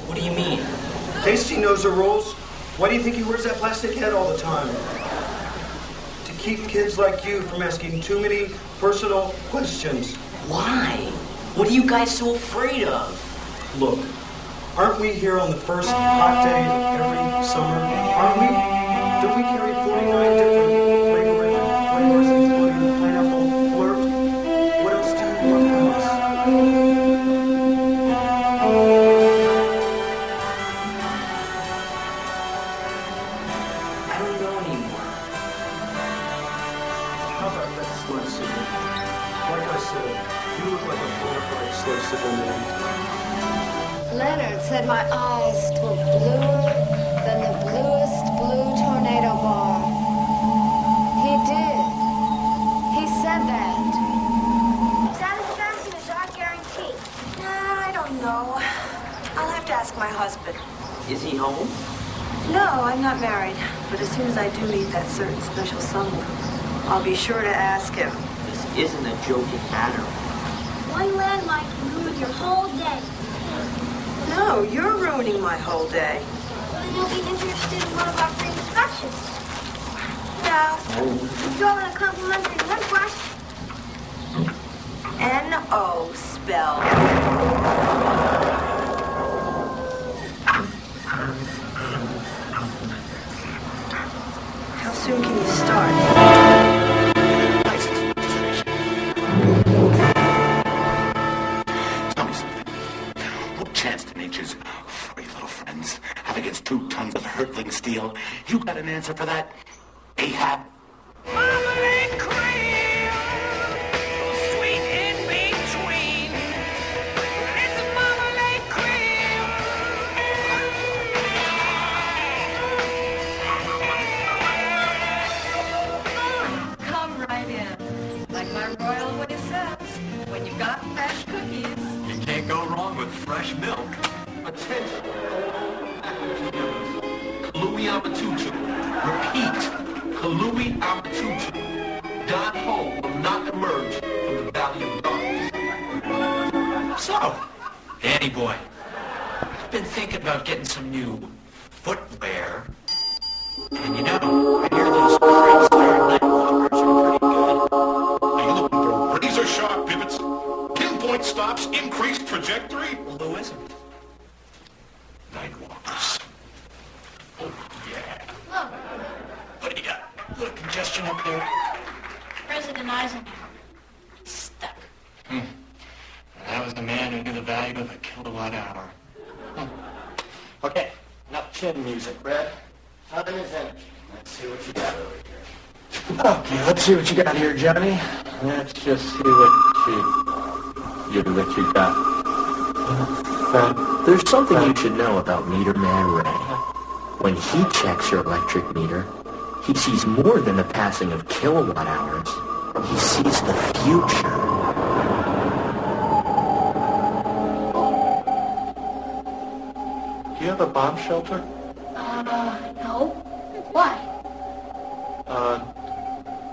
What do you mean? Tasty knows the rules. Why do you think he wears that plastic head all the time? To keep kids like you from asking too many personal questions. Why? What are you guys so afraid of? Look, aren't we here on the first hot day of every summer? Aren't we? Don't we carry 49 different flavors, including pineapple flirt? What else do you want from us? I don't know anymore. How about that sludgesicle? Like I said, you look like a bona fide sludgesicle man. Leonard said my eyes were bluer than the bluest blue tornado bar. He did. He said that. Satisfaction is our guarantee. I don't know. I'll have to ask my husband. Is he home? No, I'm not married. But as soon as I do meet that certain special someone, I'll be sure to ask him. This isn't a joking matter. One landmine can ruin your whole day. No, you're ruining my whole day. Then you'll be interested in one of our free discussions. Yeah. Throw in a complimentary one brush. N-O spell. How soon can you start? Tell me something. What chance do nature's furry little friends have against 2 tons of hurtling steel? You got an answer for that? Ahab? Marmalade cream, sweet in between. It's marmalade cream. Come right in. Like my royal way says, when you've got fresh cookies. You can't go wrong with fresh milk. Attention. Kalui Amatutu. Repeat. Kalui Amatutu. Don Ho will not emerge from the Valley of Darkness. So, Danny boy, I've been thinking about getting some new footwear. And you know, I hear those Craigslist night walkers are pretty good. Are you looking for razor sharp pivots, pinpoint stops, increased trajectory? Well, who isn't? Nightwalkers. Oh, yeah. What do you got? A little congestion up there? President Eisenhower. Stuck. That was the man who knew the value of a kilowatt hour. Okay, enough chin music, Red. Time is energy. Let's see what you got over here. Okay, let's see what you got here, Johnny. Let's just see what you... Your electric dot. There's something you should know about Meter Man Ray. When he checks your electric meter, he sees more than the passing of kilowatt hours. He sees the future. Do you have a bomb shelter? No. Why?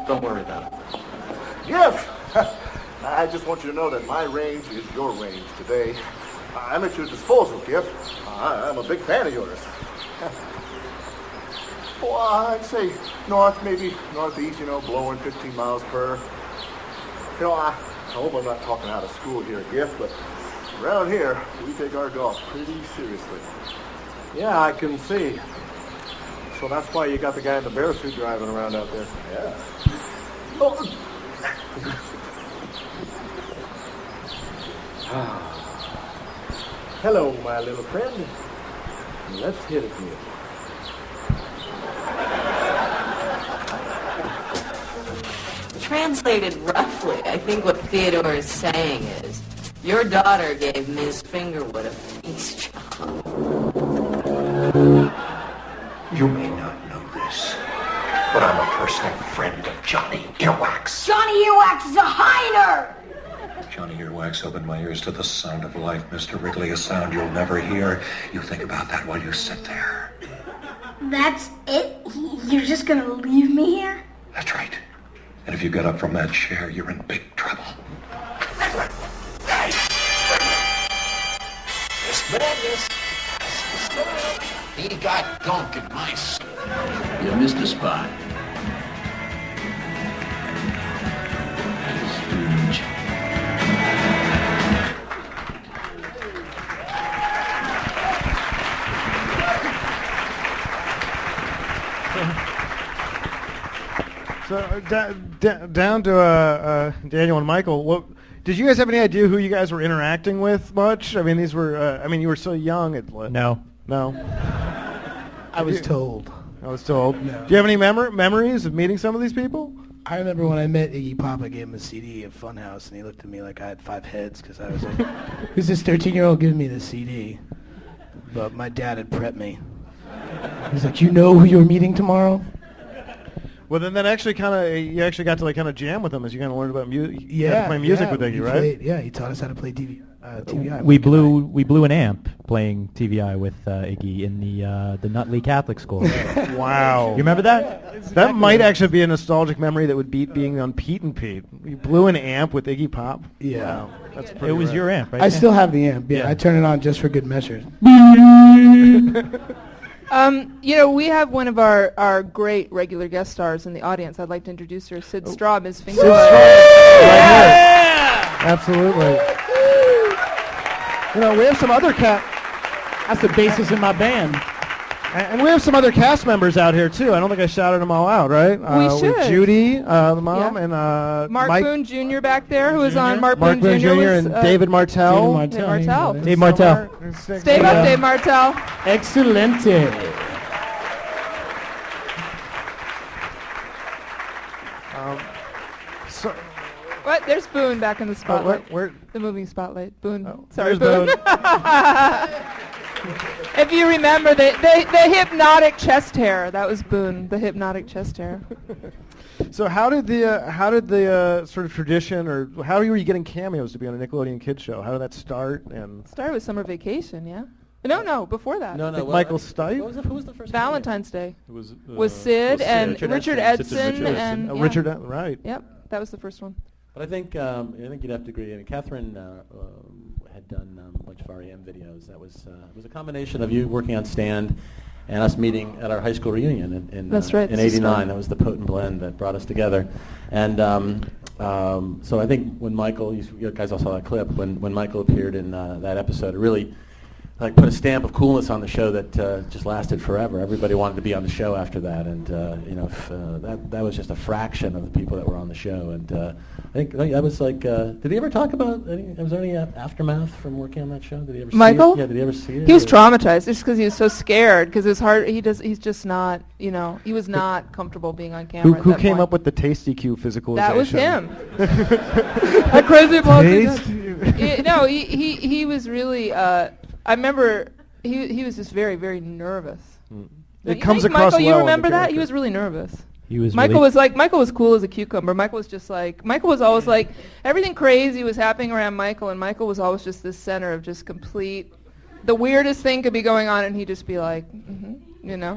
Don't worry about it. Yes! I just want you to know that my range is your range today. I'm at your disposal, Giff. I'm a big fan of yours. Well, I'd say north, maybe northeast, blowing 15 miles per. I hope I'm not talking out of school here, Giff, but around here, we take our golf pretty seriously. Yeah, I can see. So that's why you got the guy in the bear suit driving around out there. Yeah. Oh. Hello, my little friend. Let's hit it, music. Translated roughly, I think what Theodore is saying is, your daughter gave Ms. Fingerwood a feast job. You may not know this, but I'm a personal friend of Johnny Earwax. Johnny Earwax is a hider! Johnny Earwax opened my ears to the sound of life, Mr. Wrigley, a sound you'll never hear. You think about that while you sit there. That's it? You're just gonna leave me here? That's right. And if you get up from that chair, you're in big trouble. This madness. He got gunk in my suit. You missed a spot. Stooge. So down to Daniel and Michael. What did you guys have any idea who you guys were interacting with much? I mean, these were. You were so young. No. I was told. I was told. No. Do you have any memories of meeting some of these people? I remember when I met Iggy Pop, I gave him a CD of Funhouse, and he looked at me like I had 5 heads because I was like, "Who's this 13-year-old giving me the CD?" But my dad had prepped me. He's like, "You know who you're meeting tomorrow?" Well, then that actually you actually got to kind of jam with him as you kind of learned about music. Yeah, play music with Iggy, right? He taught us how to play TVI. We blew an amp playing TVI with Iggy in the Nutley Catholic School. Wow. You remember that? That might actually be a nostalgic memory that would beat being on Pete and Pete. You blew an amp with Iggy Pop? Yeah. Wow. That's pretty It was rare. your amp, right? I still have the amp. Yeah, I turn it on just for good measure. We have one of our great regular guest stars in the audience. I'd like to introduce her, Sid Straub, Ms. Finger. Sid Straub. Right here. Absolutely. We have some other That's the bassist in my band. And we have some other cast members out here, too. I don't think I shouted them all out, right? We should. With Judy, the mom, and Mark Mike Boone Jr. back there, who is on Mark Boone Jr. and David Martell. Dave Martell. Stay up, Dave Martell. Excelente. What? There's Boone back in the spotlight. Where? The moving spotlight. Boone. Sorry, there's Boone. If you remember the hypnotic chest hair, that was Boone. The hypnotic chest hair. So how did the sort of tradition, or how were you getting cameos to be on a Nickelodeon kids show? How did that start? And Started with Summer Vacation, yeah. No, before that. No, Michael Stipe. Who was the first? Valentine's Day. It was Sid and Sid. Richard Edson and yeah. Richard, right? Yep, that was the first one. But I think you'd have to agree. I mean, Katherine had done a bunch of REM videos. That was a combination of you working on stand and us meeting at our high school reunion in That's right, in '89. That was the potent blend that brought us together. And so I think when Michael, you guys all saw that clip, when Michael appeared in that episode, it really put a stamp of coolness on the show that just lasted forever. Everybody wanted to be on the show after that, and that was just a fraction of the people that were on the show. And I think that was like, did he ever talk about was there any aftermath from working on that show? Did he ever Michael? see it? Yeah, did he ever see it? He was traumatized just because he was so scared, because it was hard. He's just not, he was not comfortable being on camera. Who at that came point. up with the Tasty Q physicalization? That was him. That crazy bloke. No, he was really. I remember he was just very, very nervous. It comes across Michael, well you in the remember that? character. He was really nervous. He was Michael really was cool as a cucumber. Michael was always like, everything crazy was happening around Michael, and Michael was always just this center of just complete, the weirdest thing could be going on, and he'd just be like,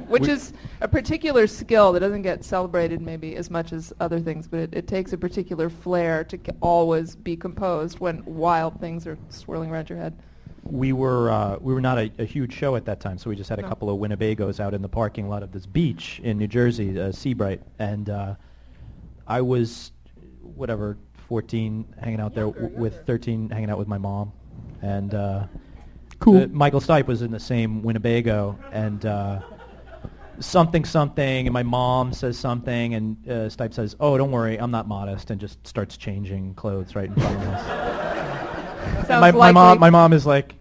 which is a particular skill that doesn't get celebrated maybe as much as other things, but it takes a particular flair to always be composed when wild things are swirling around your head. We were not a huge show at that time, so we just had a couple of Winnebagos out in the parking lot of this beach in New Jersey, Seabright, and I was 14, hanging out there with 13, hanging out with my mom, and cool. Michael Stipe was in the same Winnebago, and something, and my mom says something, and Stipe says, "Oh, don't worry, I'm not modest," and just starts changing clothes right in front of us. My mom is like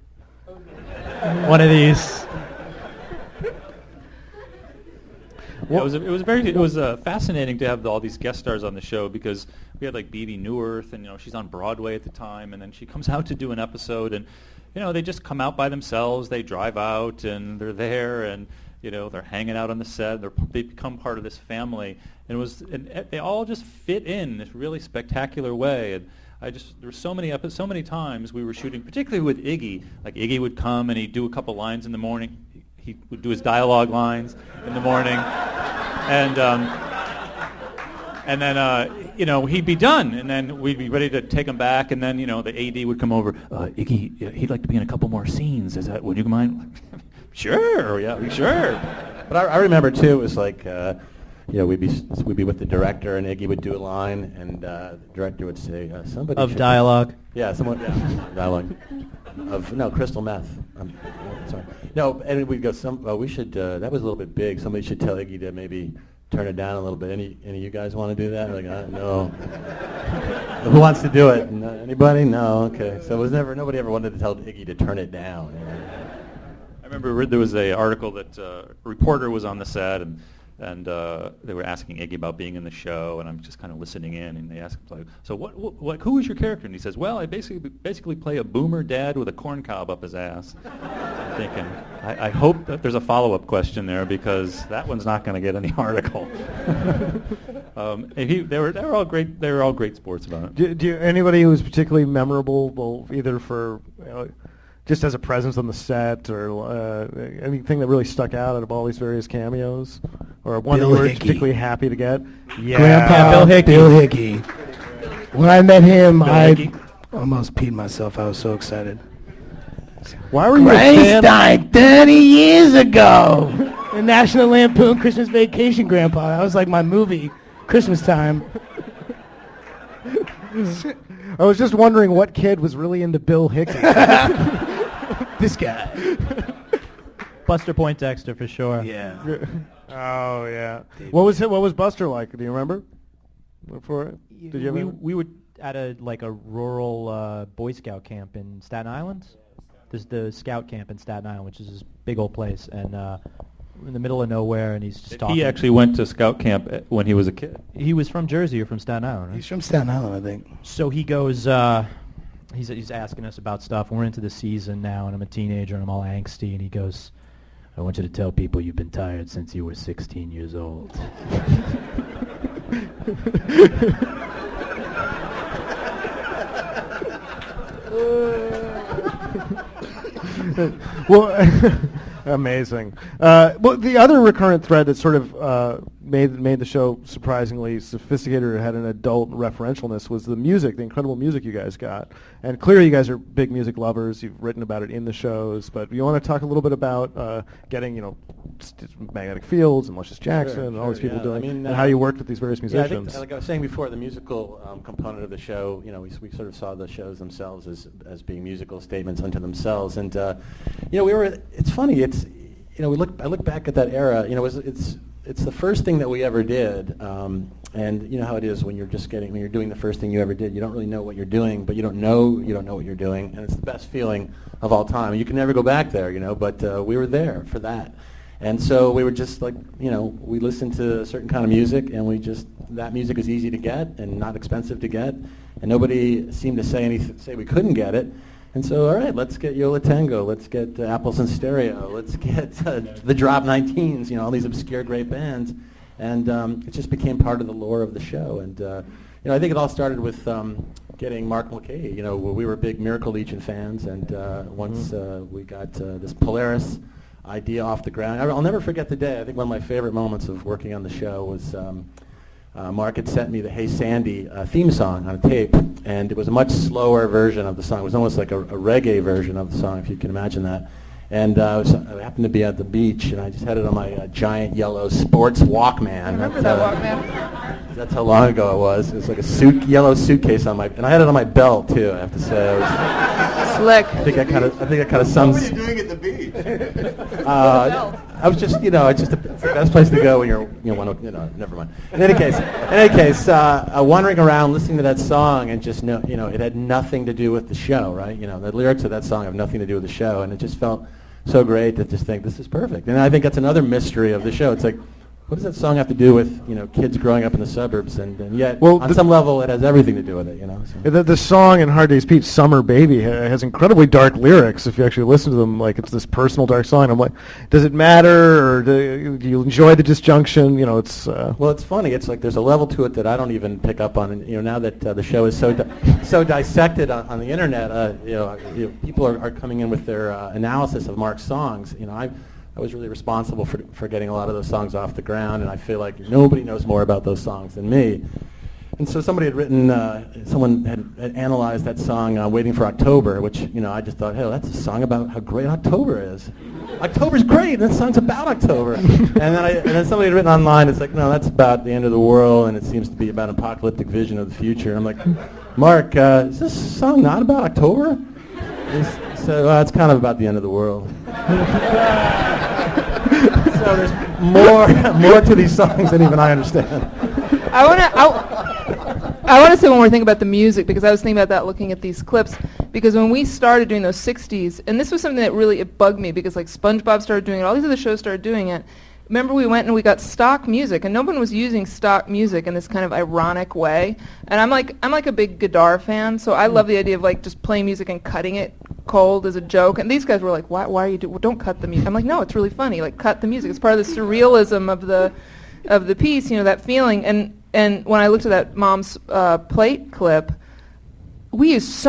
one of these. Yeah, it was fascinating to have all these guest stars on the show, because we had like Bebe Neuwirth, and she's on Broadway at the time, and then she comes out to do an episode, and they just come out by themselves. They drive out, and they're there, and they're hanging out on the set. They become part of this family, and they all just fit in this really spectacular way. And there were so many times we were shooting, particularly with Iggy. Like Iggy would come and he'd do a couple lines in the morning. He would do his dialogue lines in the morning, and then he'd be done, and then we'd be ready to take him back, and then the AD would come over. Iggy, he'd like to be in a couple more scenes. Would you mind? Sure, yeah, sure. But I remember too. It was like. We'd be with the director, and Iggy would do a line, and the director would say, "Somebody of should dialogue." Yeah, dialogue of crystal meth. Sorry, no, and we'd go. We should. That was a little bit big. Somebody should tell Iggy to maybe turn it down a little bit. Any of you guys want to do that? Like, no. Who wants to do it? No, anybody? No. Okay. So it was nobody ever wanted to tell Iggy to turn it down. I remember there was an article that a reporter was on the set, and they were asking Iggy about being in the show, and I'm just kind of listening in, and they asked him, like, so who is your character? And he says, well, I basically play a boomer dad with a corn cob up his ass. I'm thinking, I hope that there's a follow-up question there, because that one's not going to get any article. They were all great. They were all great sports about it. Anybody who was particularly memorable, either for just as a presence on the set, or anything that really stuck out of all these various cameos, or one Bill that you were Hickey. particularly happy to get? Yeah, Grandpa Bill Hickey. When I met him, Bill I Hickey. almost peed myself. I was so excited. Why were you a Grace fan? died 30 years ago. The National Lampoon Christmas Vacation, Grandpa. That was like my movie, Christmas time. I was just wondering what kid was really into Bill Hickey. This guy. Buster Poindexter for sure. Yeah. Oh yeah. What was Buster like? Do you remember? Did you ever? We would at a rural Boy Scout camp in Staten Island. There's the Scout camp in Staten Island, which is this big old place, and in the middle of nowhere, and he's just talking. He actually went to Scout camp when he was a kid. He was from Jersey or from Staten Island, right? He's from Staten Island, I think. So he goes, he's asking us about stuff, and we're into the season now, and I'm a teenager, and I'm all angsty, and he goes, I want you to tell people you've been tired since you were 16 years old. Well, amazing. Well, the other recurrent thread that sort of made the show surprisingly sophisticated or had an adult referentialness was the music, the incredible music you guys got. And clearly you guys are big music lovers. You've written about it in the shows. But you want to talk a little bit about getting, Magnetic Fields and Luscious Jackson and all these people doing, and how you worked with these various musicians. Yeah, I think, like I was saying before, the musical component of the show, we sort of saw the shows themselves as being musical statements unto themselves. And, it's funny, I look back at that era, it's the first thing that we ever did, and you know how it is when you're doing the first thing you ever did. You don't really know what you're doing, but you don't know what you're doing, and it's the best feeling of all time. You can never go back there, but we were there for that. And so we were just like, we listened to a certain kind of music, and that music is easy to get and not expensive to get, and nobody seemed to say we couldn't get it. And so, all right, let's get Yo La Tengo, let's get Apples in Stereo, let's get the Drop 19s, all these obscure great bands. And it just became part of the lore of the show. And I think it all started with getting Mark Mulcahy. We were big Miracle Legion fans, and once we got this Polaris idea off the ground, I'll never forget the day. I think one of my favorite moments of working on the show was Mark had sent me the Hey Sandy theme song on a tape, and it was a much slower version of the song. It was almost like a reggae version of the song, if you can imagine that. And I happened to be at the beach, and I just had it on my giant yellow sports Walkman. I remember that Walkman. That's how long ago it was. It was like a yellow suitcase on and I had it on my belt too. I have to say, it was slick. I think that kind of sums. What were you doing at the beach? I was just, it's just the best place to go when never mind. In any case, wandering around listening to that song and just it had nothing to do with the show, right? The lyrics of that song have nothing to do with the show, and it just felt so great to just think this is perfect. And I think that's another mystery of the show. It's like, what does that song have to do with kids growing up in the suburbs? And yet, on some level, it has everything to do with it. So. The song in Hard Day's Peach, "Summer Baby," has incredibly dark lyrics. If you actually listen to them, like it's this personal dark song. I'm like, does it matter, or do you enjoy the disjunction? It's. Well, it's funny. It's like there's a level to it that I don't even pick up on. And, now that the show is so dissected on the internet, people are coming in with their analysis of Mark's songs. I was really responsible for getting a lot of those songs off the ground, and I feel like nobody knows more about those songs than me. And so somebody had written, someone had analyzed that song, "Waiting for October," which I just thought, hey, that's a song about how great October is. October's great, and that song's about October. and then somebody had written online, it's like, no, that's about the end of the world, and it seems to be about an apocalyptic vision of the future. I'm like, Mark, is this song not about October? So it's kind of about the end of the world. So there's more to these songs than even I understand. I want to say one more thing about the music, because I was thinking about that looking at these clips, because when we started doing those 60s, and this was something that really it bugged me, because like SpongeBob started doing it, all these other shows started doing it. Remember, we went and we got stock music, and no one was using stock music in this kind of ironic way. And I'm like a big Godard fan, so I love the idea of like just playing music and cutting it cold as a joke. And these guys were like, why are you don't cut the music? I'm like, no, it's really funny. Like, cut the music. It's part of the surrealism of the piece, that feeling. And when I looked at that Mom's Plate clip, we used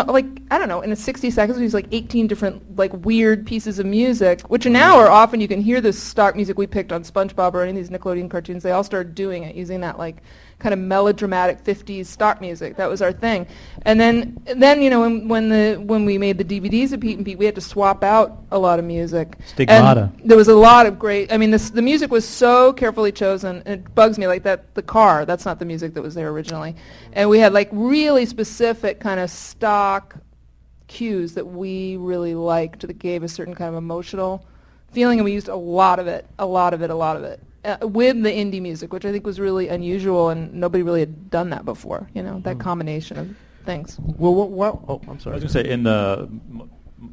I don't know, in 60 seconds we used like 18 different like weird pieces of music, which now are often you can hear this stock music we picked on SpongeBob or any of these Nickelodeon cartoons. They all started doing it, using that like kind of melodramatic 50s stock music. That was our thing. And then when we made the DVDs of Pete and Pete, we had to swap out a lot of music. Stigmata. And there was a lot of great. The music was so carefully chosen. And it bugs me like that. The car. That's not the music that was there originally. And we had like really specific kind of stock cues that we really liked that gave a certain kind of emotional feeling, and we used a lot of it. With the indie music, which I think was really unusual, and nobody really had done that before. That combination of things. Well, I'm sorry. I was going to say,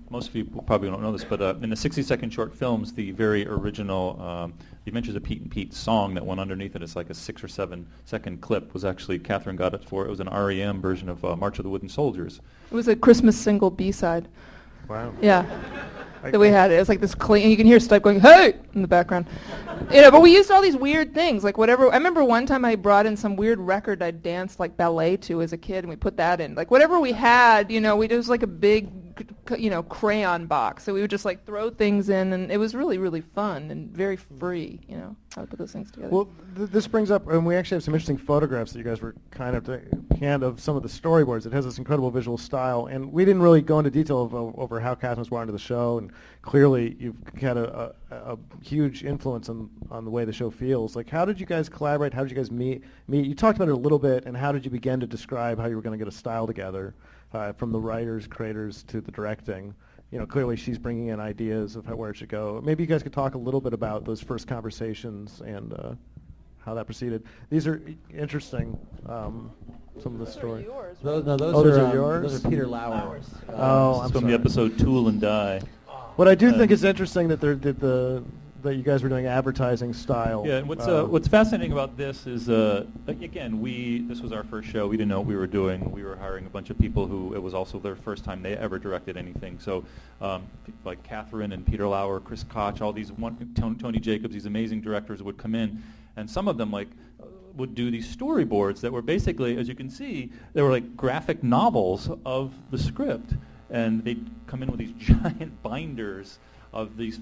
most of you probably don't know this, but in the 60-second short films, the very original The Adventures of Pete and Pete song that went underneath it, it's like a 6 or 7 second clip, was actually Katherine got it for. It was an REM version of March of the Wooden Soldiers. It was a Christmas single B-side. Wow. Yeah. That we had. It was like this clean, and you can hear Stipe going, "Hey!" in the background. But we used all these weird things, like whatever. I remember one time I brought in some weird record I danced like ballet to as a kid, and we put that in. Like whatever we had, we it was like a big, crayon box. So we would just like throw things in, and it was really, really fun and very free, how to put those things together. Well, this brings up, and we actually have some interesting photographs that you guys were kind of some of the storyboards. It has this incredible visual style, and we didn't really go into detail over how Katherine was brought into the show, and clearly you've had a huge influence on the way the show feels. Like, how did you guys collaborate? How did you guys meet? You talked about it a little bit, and how did you begin to describe how you were going to get a style together, from the writers, creators, to the directing? Clearly she's bringing in ideas of where it should go. Maybe you guys could talk a little bit about those first conversations and how that proceeded. These are interesting, some of the story. Those are yours? Those are Peter Lauer's. I'm from sorry. the episode Tool and Die. What I do think is interesting that that you guys were doing advertising style. Yeah, and what's fascinating about this is, again, this was our first show. We didn't know what we were doing. We were hiring a bunch of people who it was also their first time they ever directed anything. So, like Katherine and Peter Lauer, Chris Koch, all these Tony Jacobs, these amazing directors would come in, and some of them would do these storyboards that were basically, as you can see, they were like graphic novels of the script, and they'd come in with these giant binders of these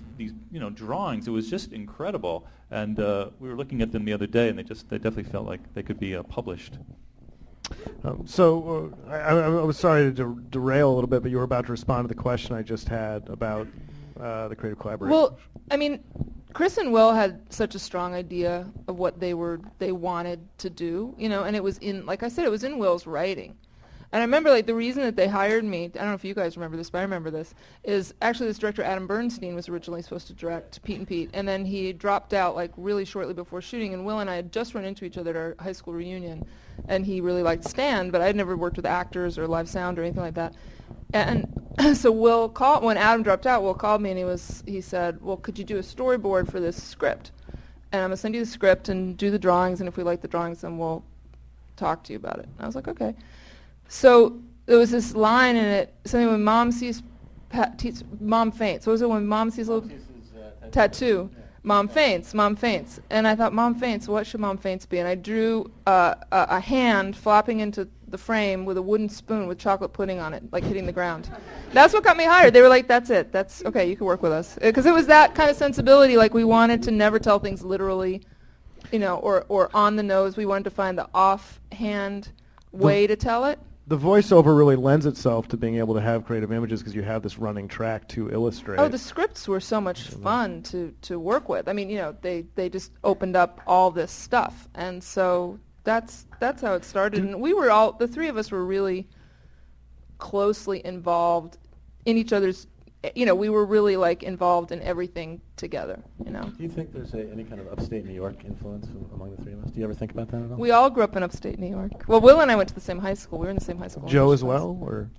drawings. It was just incredible, and we were looking at them the other day, and they definitely felt like they could be published. I was sorry to derail a little bit, but you were about to respond to the question I just had about the creative collaboration. Well, I mean, Chris and Will had such a strong idea of what they wanted to do, and it was like I said, it was in Will's writing. And I remember, the reason that they hired me, I don't know if you guys remember this, but I remember this, is actually this director, Adam Bernstein, was originally supposed to direct Pete and Pete, and then he dropped out, really shortly before shooting, and Will and I had just run into each other at our high school reunion, and he really liked Stan, but I'd never worked with actors or live sound or anything like that. And so Will called, when Adam dropped out, Will called me, and he said, well, could you do a storyboard for this script? And I'm going to send you the script and do the drawings, and if we like the drawings, then we'll talk to you about it. And I was like, okay. So there was this line in it, something when mom sees, mom faints. What was it when mom sees a little tattoo? Yeah. Mom faints, mom faints. And I thought, mom faints, what should mom faints be? And I drew a hand flopping into the frame with a wooden spoon with chocolate pudding on it, hitting the ground. That's what got me hired. They were like, that's it. That's okay, you can work with us. Because it was that kind of sensibility, we wanted to never tell things literally, or on the nose. We wanted to find the offhand way to tell it. The voiceover really lends itself to being able to have creative images because you have this running track to illustrate. Oh, the scripts were so much fun to work with. I mean, they just opened up all this stuff, and so that's how it started. And we were the three of us were really closely involved in each other's. We were really involved in everything together. Do you think there's any kind of upstate New York influence among the three of us? Do you ever think about that at all? We all grew up in upstate New York. Well, Will and I went to the same high school. We were in the same high school. Joe as well, or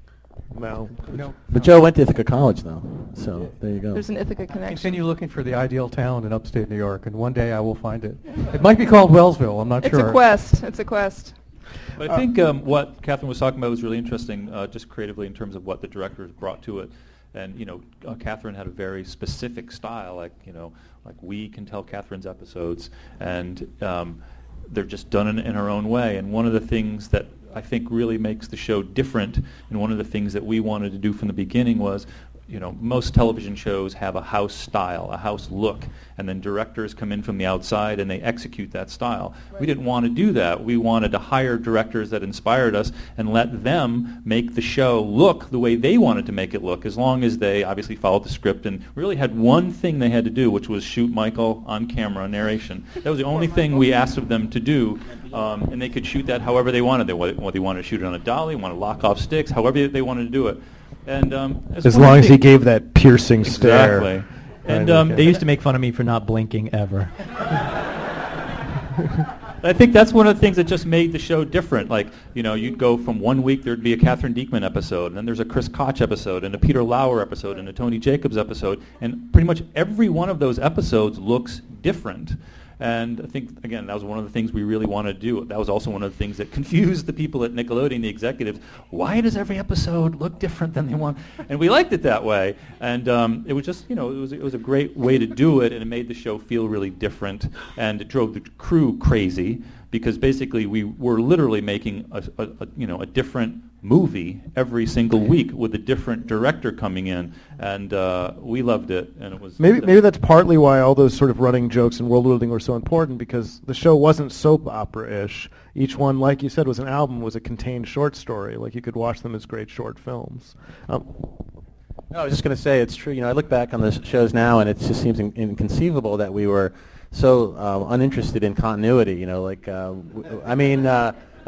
no? No. But Joe went to Ithaca College, though, so there you go. There's an Ithaca connection. Continue looking for the ideal town in upstate New York, and one day I will find it. It might be called Wellsville. I'm not sure. It's a quest. It's a quest. But I think what Katherine was talking about was really interesting, just creatively in terms of what the directors brought to it. And Katherine had a very specific style, like we can tell Katherine's episodes, and they're just done in her own way. And one of the things that I think really makes the show different, and one of the things that we wanted to do from the beginning was, most television shows have a house style, a house look, and then directors come in from the outside and they execute that style. Right. We didn't want to do that. We wanted to hire directors that inspired us and let them make the show look the way they wanted to make it look, as long as they obviously followed the script and really had one thing they had to do, which was shoot Michael on camera, narration. That was the only thing we asked of them to do, and they could shoot that however they wanted. They wanted to shoot it on a dolly, wanted to lock off sticks, however they wanted to do it. And as long as he gave that piercing stare. Exactly. And they used to make fun of me for not blinking ever. I think that's one of the things that just made the show different. You'd go from 1 week, there'd be a Katherine Dieckmann episode, and then there's a Chris Koch episode, and a Peter Lauer episode, and a Tony Jacobs episode, and pretty much every one of those episodes looks different. And I think, again, that was one of the things we really wanted to do. That was also one of the things that confused the people at Nickelodeon, the executives. Why does every episode look different than they want? And we liked it that way. And it was just, it was a great way to do it, and it made the show feel really different. And it drove the crew crazy because basically we were literally making a different movie every single week with a different director coming in, and we loved it. And it was maybe that's partly why all those sort of running jokes and world building were so important, because the show wasn't soap opera-ish. Each one, like you said, was an album, was a contained short story. You could watch them as great short films. No, I was just going to say it's true. I look back on the shows now, and it just seems inconceivable that we were so uninterested in continuity. I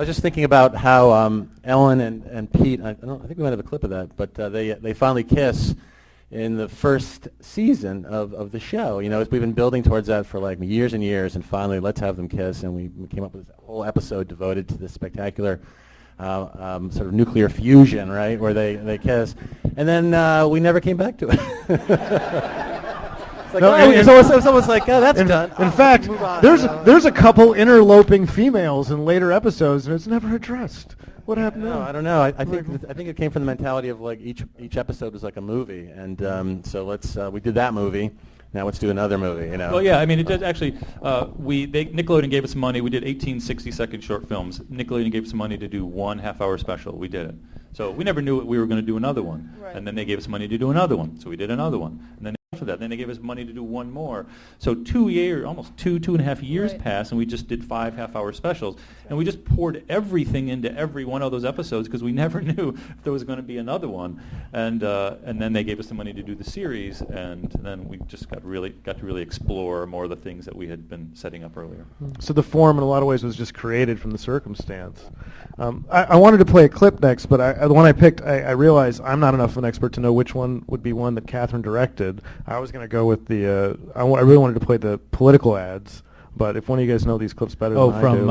was just thinking about how Ellen and Pete, I think we might have a clip of that, but they finally kiss in the first season of the show. We've been building towards that for years and years, and finally let's have them kiss, and we came up with this whole episode devoted to this spectacular sort of nuclear fusion, right, where they kiss. And then we never came back to it. It's like, it's almost like, oh, that's done. In fact, move on, there's a couple interloping females in later episodes, and it's never addressed. What happened? No, I don't know. I think it came from the mentality of like each episode was like a movie, and so we did that movie. Now let's do another movie. Well, yeah. I mean, it did actually. Nickelodeon gave us money. We did 18 60-second short films. Nickelodeon gave us money to do one half-hour special. We did it. So we never knew we were going to do another one. Right. And then they gave us money to do another one. So we did another one. And then after that, then they gave us money to do one more. So 2 years, almost two and a half years passed, and we just did 5 half-hour specials. And we just poured everything into every one of those episodes because we never knew if there was going to be another one. And then they gave us the money to do the series, and then we just got to really explore more of the things that we had been setting up earlier. So the form, in a lot of ways, was just created from the circumstance. I wanted to play a clip next, but the one I picked, I realized I'm not enough of an expert to know which one would be one that Katherine directed. I was going to go with I really wanted to play the political ads, but if one of you guys know these clips better than I do. From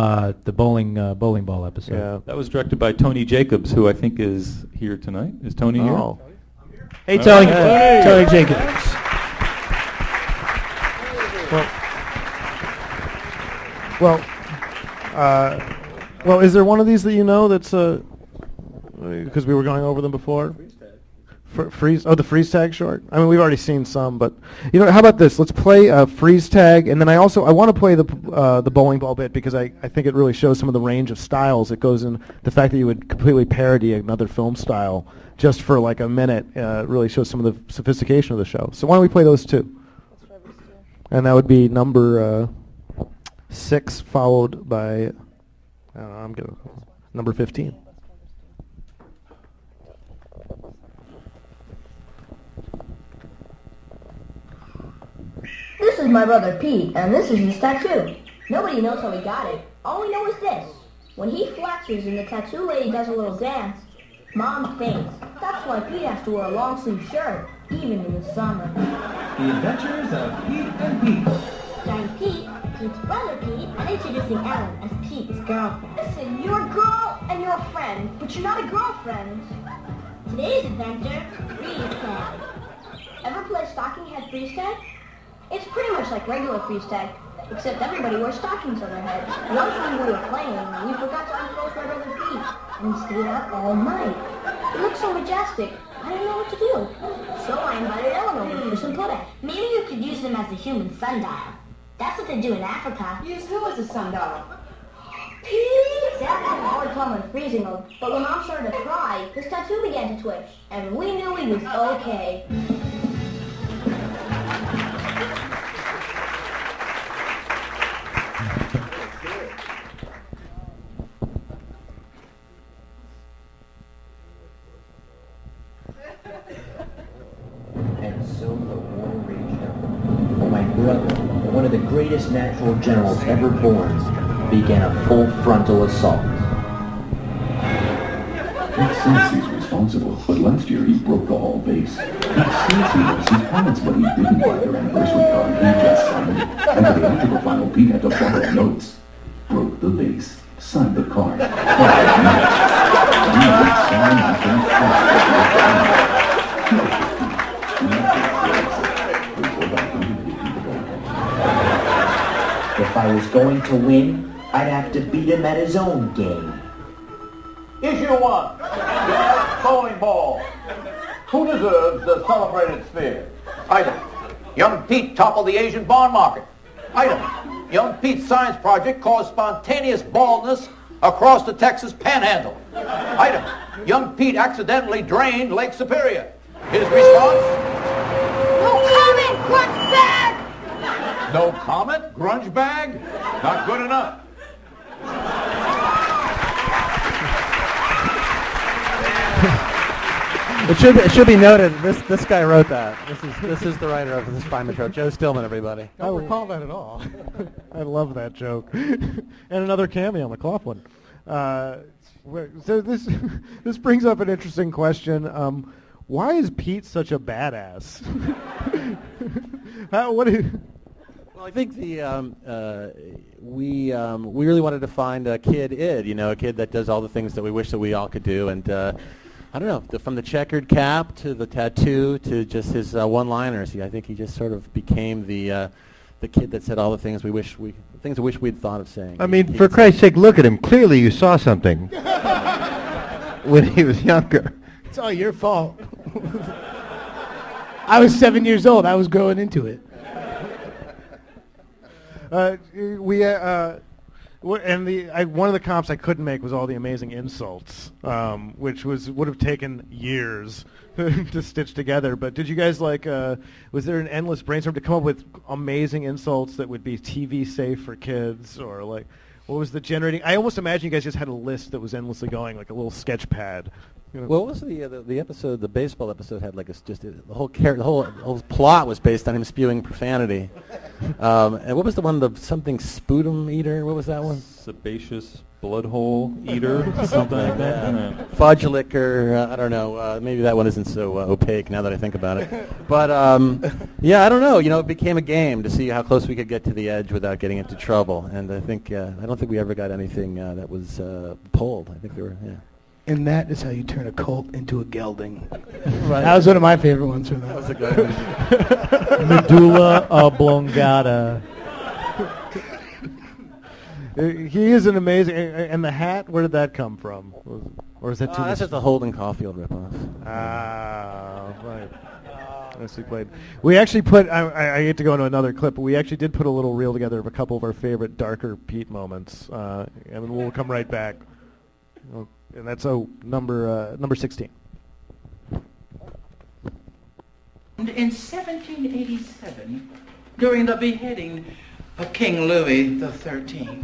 the bowling ball episode. Yeah. That was directed by Tony Jacobs, who I think is here tonight. Is Tony here? Hey, Tony. Tony Jacobs. Well, is there one of these that you know that's because we were going over them before? The freeze tag short. I mean, we've already seen some, but how about this? Let's play freeze tag, and then I want to play the bowling ball bit because I think it really shows some of the range of styles. It goes in the fact that you would completely parody another film style just for like a minute. Really shows some of the sophistication of the show. So why don't we play those two? And that would be number 6 followed by I'm gonna number 15. This is my brother Pete, and this is his tattoo. Nobody knows how he got it. All we know is this. When he flexes and the tattoo lady does a little dance, Mom faints. That's why Pete has to wear a long sleeve shirt, even in the summer. The Adventures of Pete and Pete. Starring Pete, Pete's brother Pete, and introducing Ellen as Pete's girlfriend. Listen, you're a girl and you're a friend, but you're not a girlfriend. Today's adventure, freeze tag. Ever play stocking head freeze tag? It's pretty much like regular freeze tag, except everybody wears stockings on their heads. Once when we were playing, we forgot to unfold my brother Pete, and we stayed out all night. It looked so majestic, I didn't know what to do. So I invited Ellen over for some pudding. Maybe you could use them as a human sundial. That's what they do in Africa. Use who as a sundial? Pete! Dad had a hard time when freezing him, but when Mom started to cry, his tattoo began to twitch, and we knew he was okay. And so the war raged on. Oh, my brother, one of the greatest natural generals ever born, began a full frontal assault. It says he's responsible, but last year he broke the hall base. It says he loves his parents, but he didn't buy their anniversary card. He just signed it. And for the algebra final, Pete had to borrow notes. Broke the base. Signed the card. 5 minutes. He would sign after If I was going to win, I'd have to beat him at his own game. Issue 1. Bowling ball. Who deserves the celebrated sphere? Item. Young Pete toppled the Asian bond market. Item. Young Pete's science project caused spontaneous baldness across the Texas panhandle. Item. Young Pete accidentally drained Lake Superior. His response? No comment, grunge bag! No comment? Grunge bag? Not good enough. It should be noted this guy wrote that. This is the writer of this fine intro. Joe Stillman, everybody. I don't recall that at all. I love that joke. And another cameo, McLaughlin. So this brings up an interesting question. Why is Pete such a badass? Well, I think we really wanted to find a kid, a kid that does all the things that we wish that we all could do, and I don't know, from the checkered cap to the tattoo to just his one-liners. I think he just sort of became the kid that said all the things we wish we'd thought of saying. I mean, for Christ's sake, look at him. Clearly you saw something when he was younger. It's all your fault. I was 7 years old. I was growing into it. One of the comps I couldn't make was all the amazing insults, which would have taken years to stitch together. But did you guys was there an endless brainstorm to come up with amazing insults that would be TV safe for kids, or what was the generating? I almost imagine you guys just had a list that was endlessly going, like a little sketch pad. Well, what was the episode? The baseball episode had the whole plot was based on him spewing profanity. And what was the one? The something sputum eater. What was that one? Sebaceous blood hole eater, something like that. Fudge licker. I don't know. Maybe that one isn't so opaque now that I think about it. But yeah, I don't know. It became a game to see how close we could get to the edge without getting into trouble. And I think I don't think we ever got anything that was pulled. I think we were. Yeah. And that is how you turn a cult into a gelding. Right. That was one of my favorite ones from that. That was a good one. Medulla oblongata. He is an amazing. And the hat, where did that come from? Or is that too much? That's just a Holden Caulfield ripoff. Ah, right. Nicely played. We actually put. I hate to go into another clip, but we actually did put a little reel together of a couple of our favorite darker Pete moments, and we'll come right back. And that's number 16. In 1787, during the beheading of King Louis XIII.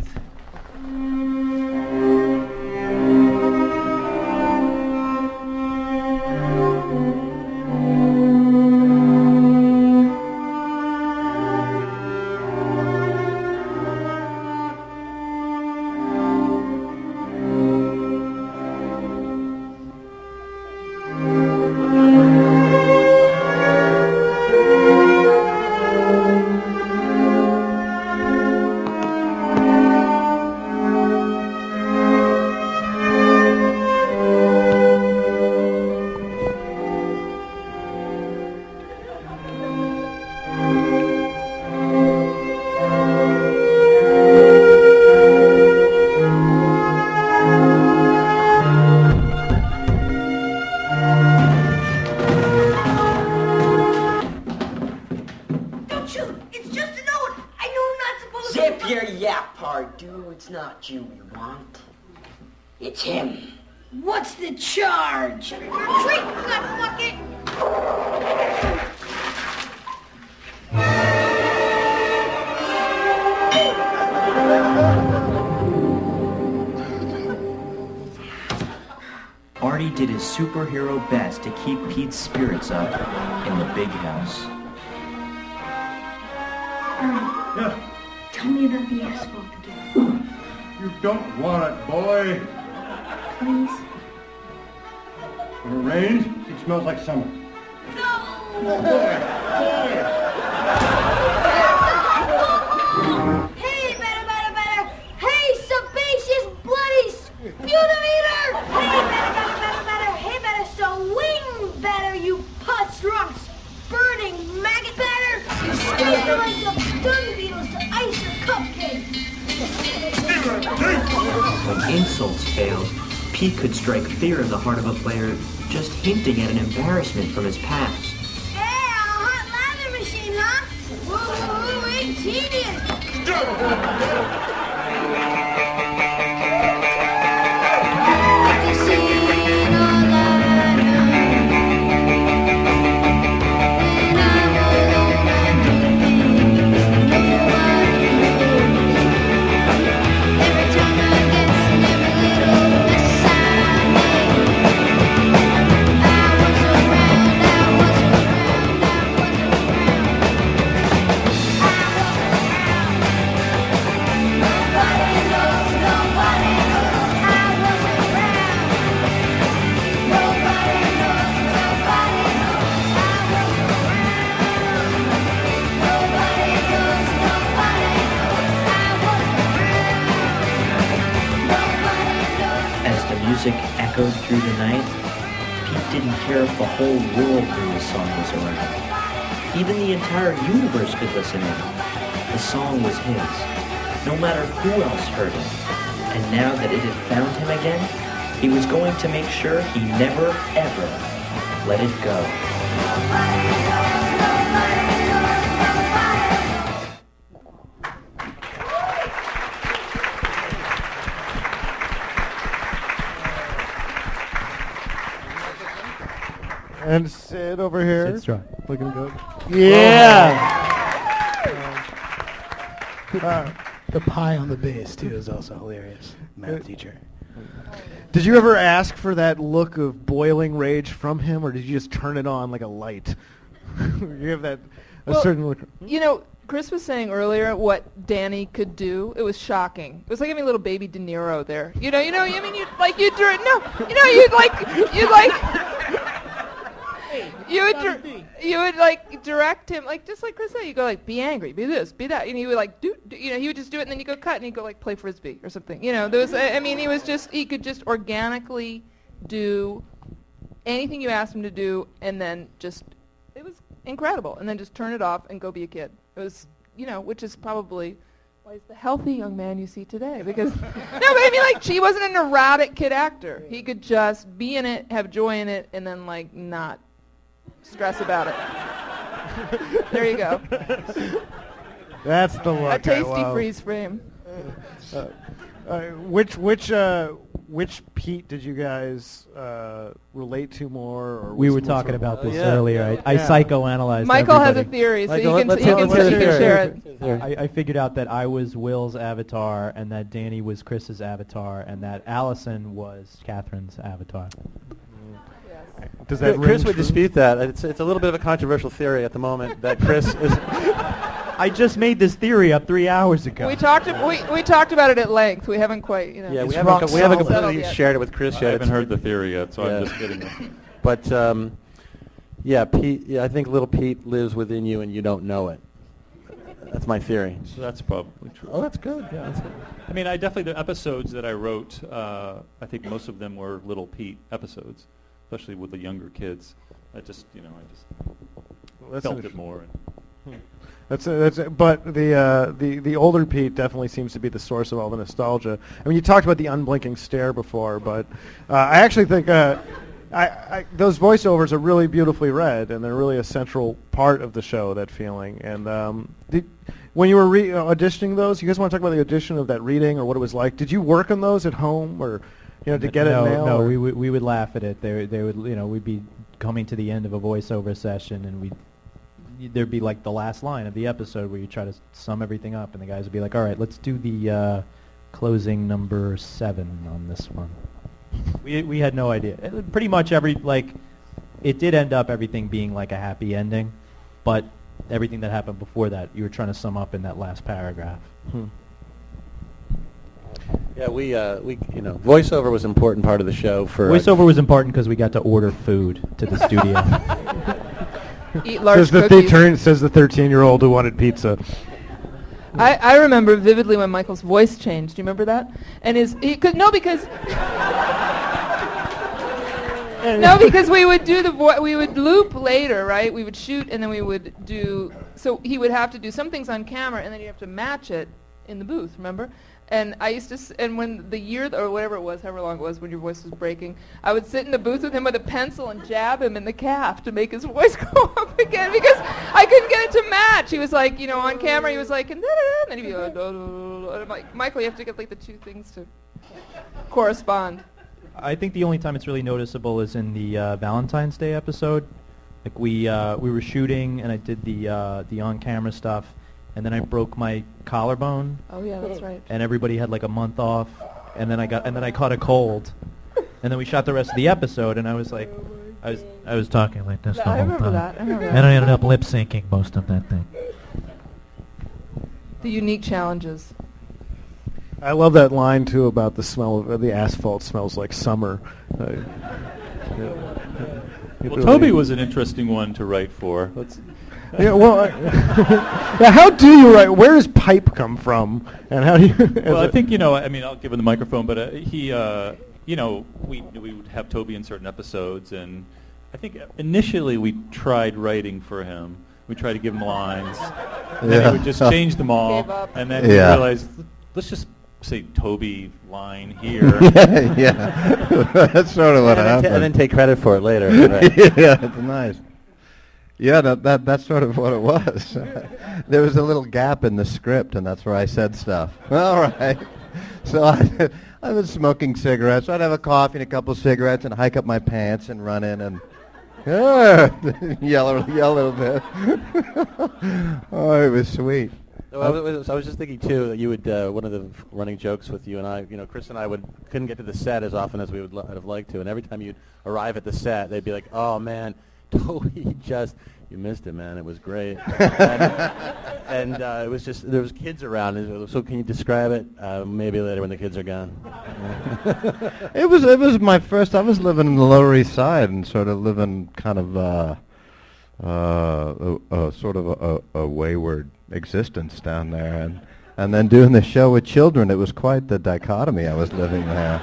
Artie did his superhero best to keep Pete's spirits up in the big house. Yes. Tell me about the asphalt again. You don't want it, boy. Please. When it rains, it smells like summer. Hey, better. Hey, sebaceous bloody sputum eater. Hey, better, swing better, you pus drunks. Burning maggot batter. Squeeze like the dung beetles to ice your cupcake. When insults failed, Pete could strike fear in the heart of a player just hinting at an embarrassment from his past. Hey, a hot lather machine, huh? Woo, ingenious. Music echoed through the night, didn't care if the whole world knew the song was around. Even the entire universe could listen in. The song was his, no matter who else heard it. And now that it had found him again, he was going to make sure he never, ever let it go. And Sid over here. Sid's drawing. Looking good. Yeah. The pie on the bass too is also hilarious. Math teacher. Did you ever ask for that look of boiling rage from him, or did you just turn it on like a light? You have that certain look. You know, Chris was saying earlier what Danny could do. It was shocking. It was like having a little baby De Niro there. You know. I mean, you would like direct him, like just like Chris said. You go like, be angry, be this, be that, and he would like do he would just do it, and then you go cut, and he'd go like play frisbee or something. There was, I mean, he could just organically do anything you asked him to do, and then it was incredible, and then just turn it off and go be a kid. It was, which is probably why he's the healthy young man you see today. Because no, but I mean, like, he wasn't a neurotic kid actor. He could just be in it, have joy in it, and then like not stress about it. There you go. That's the look. A tasty freeze frame. Which Pete did you guys relate to more? Or We were talking about this earlier. I psychoanalyzed Michael everybody. has a theory, so Michael, you can share it. I figured out that I was Will's avatar, and that Danny was Chris's avatar, and that Allison was Katherine's avatar. Does that Chris would dispute that. It's a little bit of a controversial theory at the moment that Chris is. I just made this theory up 3 hours ago. We talked about it at length. We haven't quite, Yeah, we haven't completely shared it with Chris yet. I haven't heard the theory yet, so I'm just kidding. But Pete. Yeah, I think little Pete lives within you, and you don't know it. That's my theory. So that's probably true. Oh, that's good. Yeah, that's good. I mean, the episodes that I wrote, I think most of them were little Pete episodes, especially with the younger kids. I just felt it more. But the older Pete definitely seems to be the source of all the nostalgia. I mean, you talked about the unblinking stare before, but I actually think those voiceovers are really beautifully read, and they're really a central part of the show. That feeling. And when you were auditioning those, you guys want to talk about the audition of that reading or what it was like? Did you work on those at home, or to get it nailed? No, we would laugh at it. They would, we'd be coming to the end of a voiceover session, and there'd be like the last line of the episode where you try to sum everything up, and the guys would be like, all right, let's do the closing number 7 on this one. We had no idea. Pretty much it did end up everything being like a happy ending, but everything that happened before that, you were trying to sum up in that last paragraph. Yeah, we voiceover was an important part of the show. Voiceover was important because we got to order food to the studio. Eat large says the 13-year-old who wanted pizza. I remember vividly when Michael's voice changed. Do you remember that? And because we would do we would loop later, right? We would shoot, and then we would do. So he would have to do some things on camera, and then you'd have to match it in the booth. Remember? And I used to, and when the year or whatever it was, however long it was, when your voice was breaking, I would sit in the booth with him with a pencil and jab him in the calf to make his voice go up again because I couldn't get it to match. He was like, on camera, he was like, and then he'd be like, and I'm like, Michael, you have to get like the two things to correspond. I think the only time it's really noticeable is in the Valentine's Day episode. Like we were shooting, and I did the on-camera stuff. And then I broke my collarbone. Oh yeah, that's right. And everybody had like a month off, and then I caught a cold, and then we shot the rest of the episode, and I was like, I was talking like this the whole time. I remember that. And I ended up lip syncing most of that thing. The unique challenges. I love that line too about the smell of the asphalt smells like summer. Well, Toby was an interesting one to write for. Yeah, well, how do you write? Where does pipe come from, and how do you? Well, I think I mean, I'll give him the microphone, but we would have Toby in certain episodes, and I think initially we tried writing for him. We tried to give him lines. And then Yeah. he would just change them all. Gave up. And then we Yeah. realized, let's just say Toby line here. Yeah. That's sort of what happened. And then take credit for it later. Right? Yeah, it's nice. Yeah, that's sort of what it was. There was a little gap in the script, and that's where I said stuff. All right. So I was smoking cigarettes. I'd have a coffee and a couple of cigarettes and hike up my pants and run in and yell a little bit. Oh, it was sweet. So I was just thinking too that you would one of the running jokes with you and I, Chris and I couldn't get to the set as often as we would have liked to, and every time you'd arrive at the set, they'd be like, "Oh man, Toby you missed it, man. It was great." and it was just there was kids around. So can you describe it? Maybe later when the kids are gone. It was my first. I was living in the Lower East Side and sort of living kind of sort of a wayward existence down there, and then doing the show with children. It was quite the dichotomy I was living there.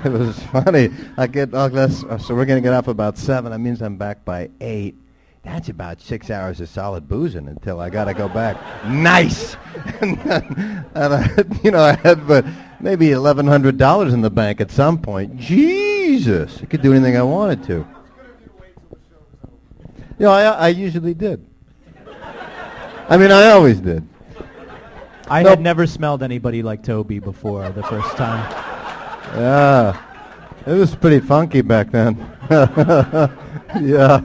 It was funny. So we're gonna get off about 7. That means I'm back by 8. That's about 6 hours of solid boozing until I gotta go back. Nice. and I had but maybe $1,100 in the bank at some point. Jesus, I could do anything I wanted to. I usually did. I mean, I always did. I had never smelled anybody like Toby before the first time. Yeah, it was pretty funky back then. Yeah.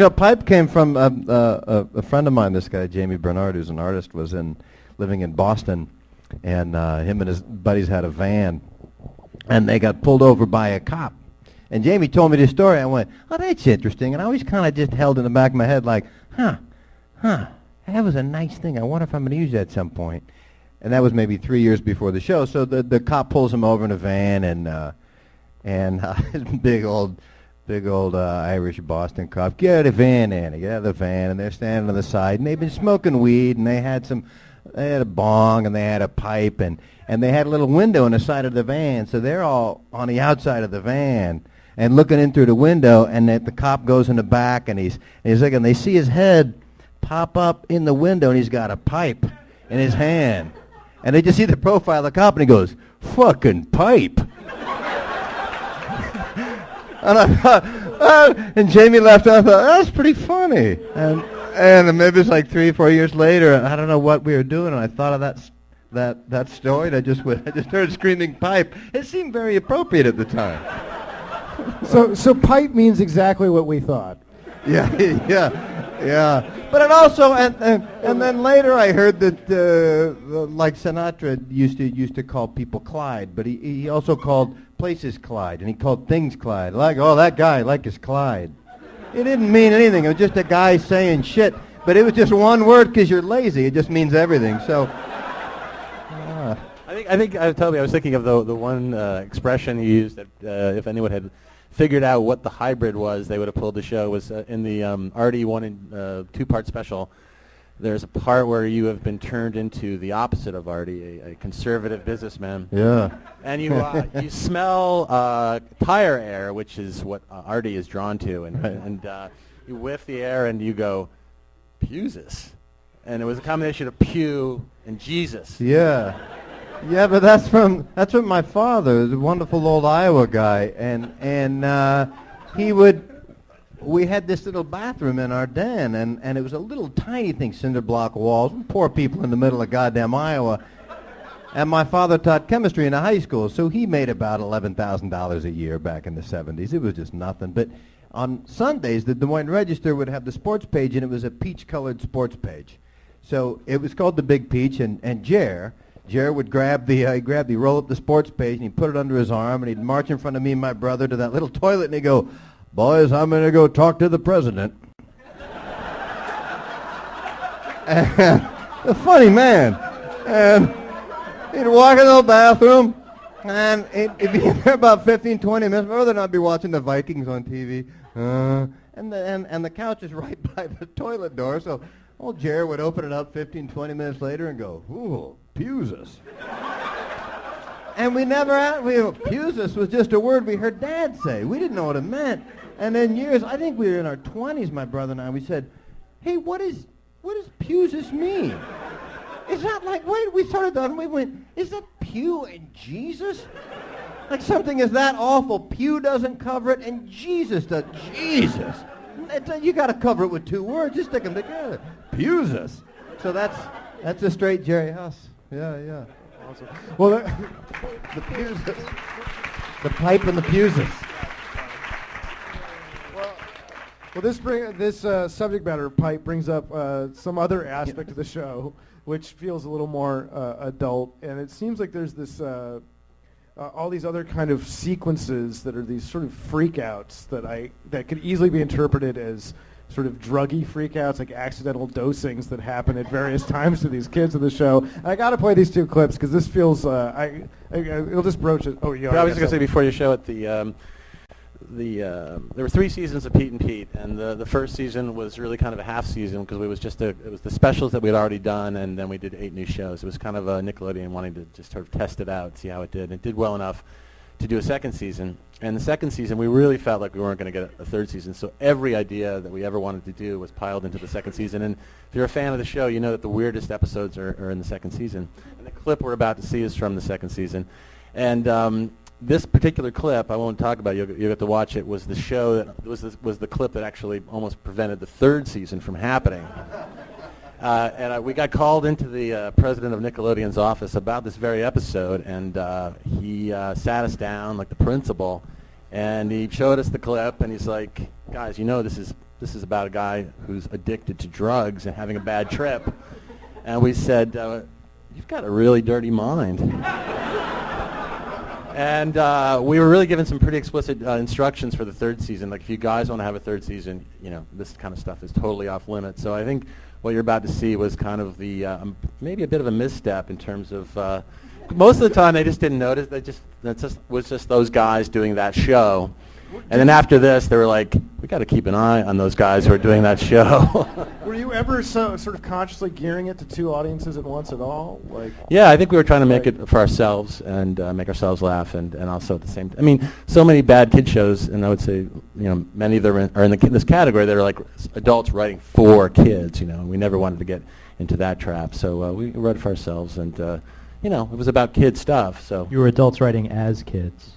Pipe came from a friend of mine, this guy, Jamie Bernard, who's an artist, was living in Boston, and him and his buddies had a van, and they got pulled over by a cop. And Jamie told me this story. I went, "Oh, that's interesting." And I always kind of just held in the back of my head like, huh, that was a nice thing. I wonder if I'm going to use that at some point. And that was maybe 3 years before the show. So the cop pulls him over in a van, and big old Irish Boston cop, "Get out of the van, Annie, get out of the van." And they're standing on the side, and they've been smoking weed, and they had a bong, and they had a pipe, and they had a little window on the side of the van. So they're all on the outside of the van and looking in through the window, and the cop goes in the back, and he's looking. They see his head pop up in the window, and he's got a pipe in his hand. And they just see the profile of the cop, and he goes, "Fucking pipe." And I thought, and Jamie laughed, and I thought, that's pretty funny. And maybe it's like 3 or 4 years later, and I don't know what we were doing, and I thought of that story, and I just started screaming pipe. It seemed very appropriate at the time. So pipe means exactly what we thought. Yeah. But it also, and then later I heard that like Sinatra used to call people Clyde, but he also called places Clyde, and he called things Clyde. Like, "Oh, that guy, like his Clyde." It didn't mean anything. It was just a guy saying shit, but it was just one word because you're lazy. It just means everything. So. I think Toby, I was thinking of the one expression you used that if anyone had figured out what the hybrid was, they would have pulled the show. Was in the Artie 1 and 2-part special. There's a part where you have been turned into the opposite of Artie, a conservative businessman. Yeah. And you smell tire air, which is what Artie is drawn to, and you whiff the air and you go, "Pewsus," and it was a combination of pew and Jesus. Yeah. Yeah, but that's from my father, the wonderful old Iowa guy, and we had this little bathroom in our den, and it was a little tiny thing, cinder block walls, poor people in the middle of goddamn Iowa. And my father taught chemistry in a high school, so he made about $11,000 a year back in the 70s. It was just nothing. But on Sundays, the Des Moines Register would have the sports page, and it was a peach-colored sports page. So it was called the Big Peach, and Jer would he'd roll up the sports page, and he'd put it under his arm, and he'd march in front of me and my brother to that little toilet, and he'd go, "Boys, I'm going to go talk to the president." A funny man. And he'd walk into the bathroom, and he'd be in there about 15, 20 minutes. My brother and I'd be watching the Vikings on TV. And the couch is right by the toilet door, so old Jerry would open it up 15, 20 minutes later and go, "Ooh, Pewsus." And we never Pewsus was just a word we heard Dad say. We didn't know what it meant. And then years, I think we were in our 20s, my brother and I, we said, hey, what does Pusis mean? It's not like, we started that and we went, is that Pew and Jesus? Like something is that awful, Pew doesn't cover it and Jesus does. Jesus. You got to cover it with 2 words, just stick them together. Pusis. So that's a straight Jerry Huss. Yeah. Awesome. Well, the Pusis. The pipe and the Pusis. Well, this subject matter pipe brings up some other aspect of the show, which feels a little more adult, and it seems like there's this all these other kind of sequences that are these sort of freakouts that could easily be interpreted as sort of druggy freakouts, like accidental dosings that happen at various times to these kids in the show. And I got to play these 2 clips because this feels it'll just broach it. Oh, yeah. I was just gonna say before your show at there were 3 seasons of Pete and Pete, and the first season was really kind of a half season because it was the specials that we had already done, and then we did 8 new shows. It was kind of a Nickelodeon wanting to just sort of test it out, see how it did. And it did well enough to do a second season. And the second season, we really felt like we weren't going to get a third season, so every idea that we ever wanted to do was piled into the second season. And if you're a fan of the show, you know that the weirdest episodes are in the second season. And the clip we're about to see is from the second season. And this particular clip, I won't talk about it, you'll get to watch it, was the show that was the clip that actually almost prevented the third season from happening. And we got called into the president of Nickelodeon's office about this very episode, and he sat us down like the principal, and he showed us the clip, and he's like, guys, you know this is about a guy who's addicted to drugs and having a bad trip. And we said, you've got a really dirty mind. And we were really given some pretty explicit instructions for the third season. Like, if you guys want to have a third season, this kind of stuff is totally off limits. So I think what you're about to see was kind of the maybe a bit of a misstep in terms of most of the time they just didn't notice. That was just those guys doing that show. And then after this, they were like, we got to keep an eye on those guys who are doing that show. Were you ever sort of consciously gearing it to 2 audiences at once at all? Yeah, I think we were trying to make it for ourselves and make ourselves laugh, and also at the same time. I mean, so many bad kid shows, and I would say, many of them are in this category that are like adults writing for kids, and we never wanted to get into that trap. So we wrote it for ourselves, and, it was about kid stuff. So you were adults writing as kids.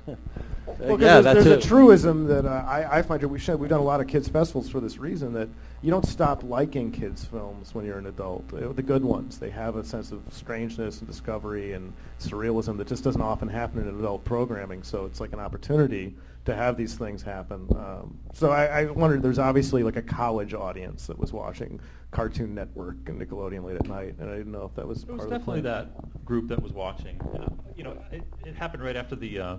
Well, there's a truism that I find we've done a lot of kids festivals for this reason, that you don't stop liking kids films when you're an adult. The good ones, they have a sense of strangeness and discovery and surrealism that just doesn't often happen in adult programming. So it's like an opportunity to have these things happen. So I wondered, there's obviously like a college audience that was watching Cartoon Network and Nickelodeon late at night, and I didn't know if that was part of the definitely plan. that group that was watching. It happened right after the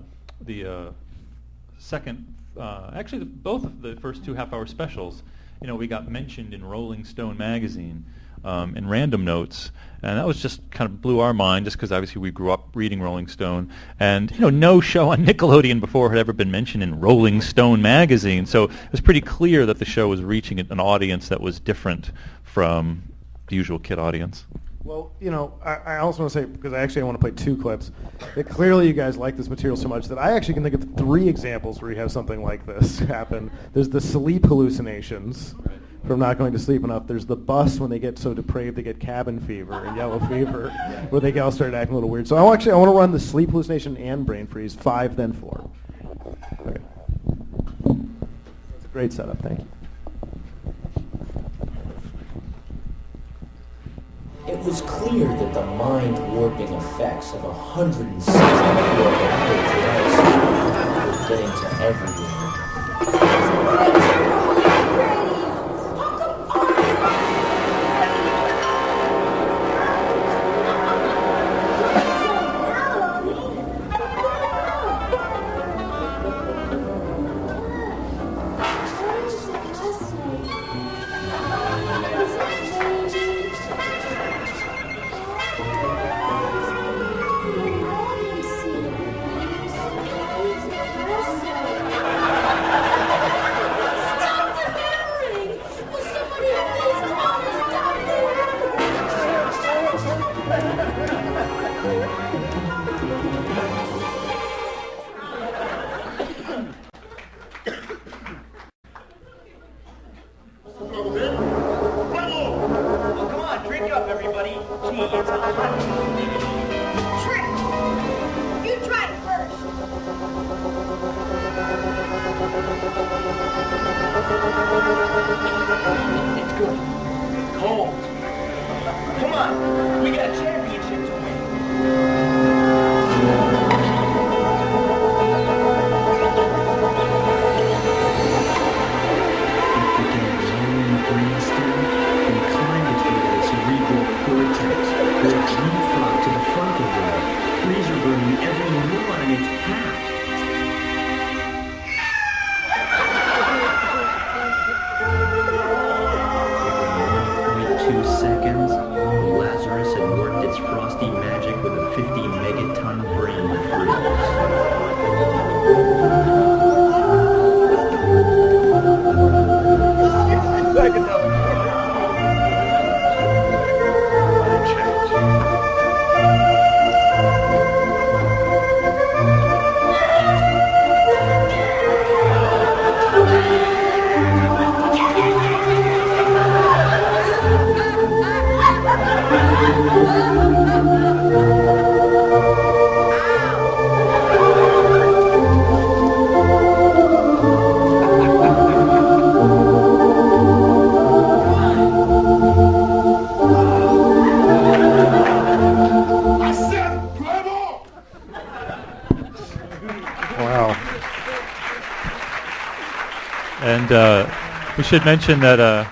second, actually both of the first 2 half-hour specials. We got mentioned in Rolling Stone magazine in Random Notes, and that was just kind of blew our mind, just because obviously we grew up reading Rolling Stone, and no show on Nickelodeon before had ever been mentioned in Rolling Stone magazine, so it was pretty clear that the show was reaching an audience that was different from the usual kid audience. Well, I also want to say, because I want to play 2 clips, that clearly you guys like this material so much that I actually can think of 3 examples where you have something like this happen. There's the sleep hallucinations from not going to sleep enough. There's the bus when they get so depraved they get cabin fever and yellow fever, where they all start acting a little weird. So I want to run the sleep hallucination and brain freeze, 5 then 4. Okay. That's a great setup. Thank you. It was clear that the mind-warping effects of 164 episodes were getting to everyone. hands on the hook. Trick! You try it first. It's good. Cold. Come on, we got a championship to win. Freezer burning every neuron in its path. .2 seconds, Lazarus had worked its frosty magic with a 50 megaton brain And we should mention that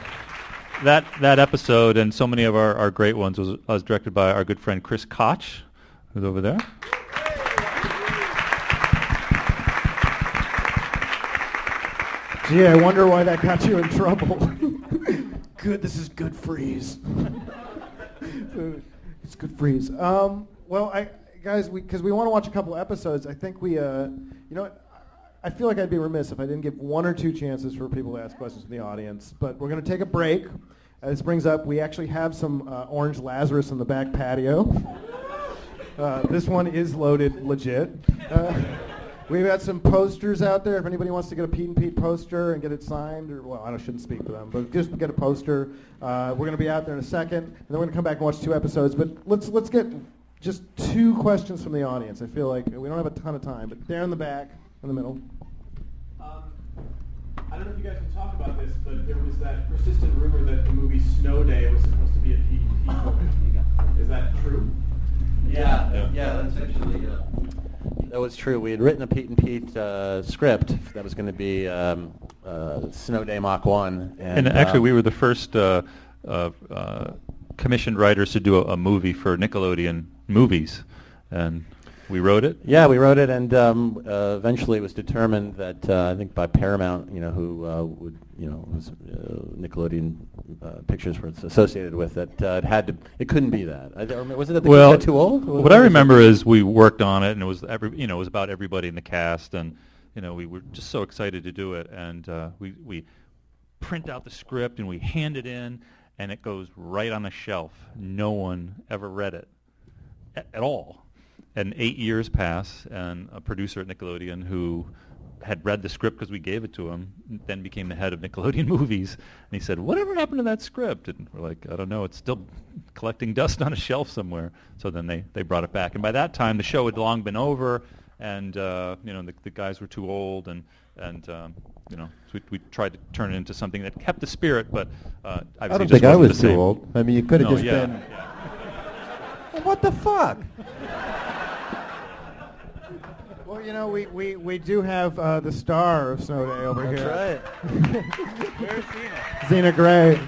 that episode and so many of our great ones was directed by our good friend Chris Koch, who's over there. Gee, I wonder why that got you in trouble. Good, this is good freeze. It's good freeze. Well, guys, because we want to watch a couple episodes, I think we, you know what? I feel like I'd be remiss if I didn't give one or two chances for people to ask questions from the audience. But we're going to take a break. This brings up, we actually have some orange Lazarus in the back patio. This one is loaded legit. We've got some posters out there. If anybody wants to get a Pete and Pete poster and get it signed, or well, I shouldn't speak for them, but just get a poster. We're going to be out there in a second, and then we're going to come back and watch 2 episodes. But let's get just 2 questions from the audience. I feel like we don't have a ton of time, but there in the back, in the middle. I don't know if you guys can talk about this, but there was that persistent rumor that the movie Snow Day was supposed to be a Pete and Pete movie. Is that true? Yeah, that's actually that was true. We had written a Pete and Pete script that was going to be Snow Day Mach 1. And actually, we were the first commissioned writers to do a movie for Nickelodeon Movies, and we wrote it? Yeah, we wrote it, and eventually it was determined that I think by Paramount, who would, was Nickelodeon Pictures were associated with it, it couldn't be that. Was it that the kids got too old? What I remember is we worked on it, and it was it was about everybody in the cast, and we were just so excited to do it, and we print out the script and we hand it in, and it goes right on the shelf. No one ever read it at all. And 8 years pass, and a producer at Nickelodeon who had read the script because we gave it to him, then became the head of Nickelodeon Movies, and he said, "Whatever happened to that script?" And we're like, "I don't know. It's still collecting dust on a shelf somewhere." So then they brought it back, and by that time the show had long been over, and the guys were too old, and so we tried to turn it into something that kept the spirit, but I don't think I was too old. I mean, you could have just been. Yeah. What the fuck? Well, we do have the star of Snow Day over here. That's right. Where's Zena? Zena Gray.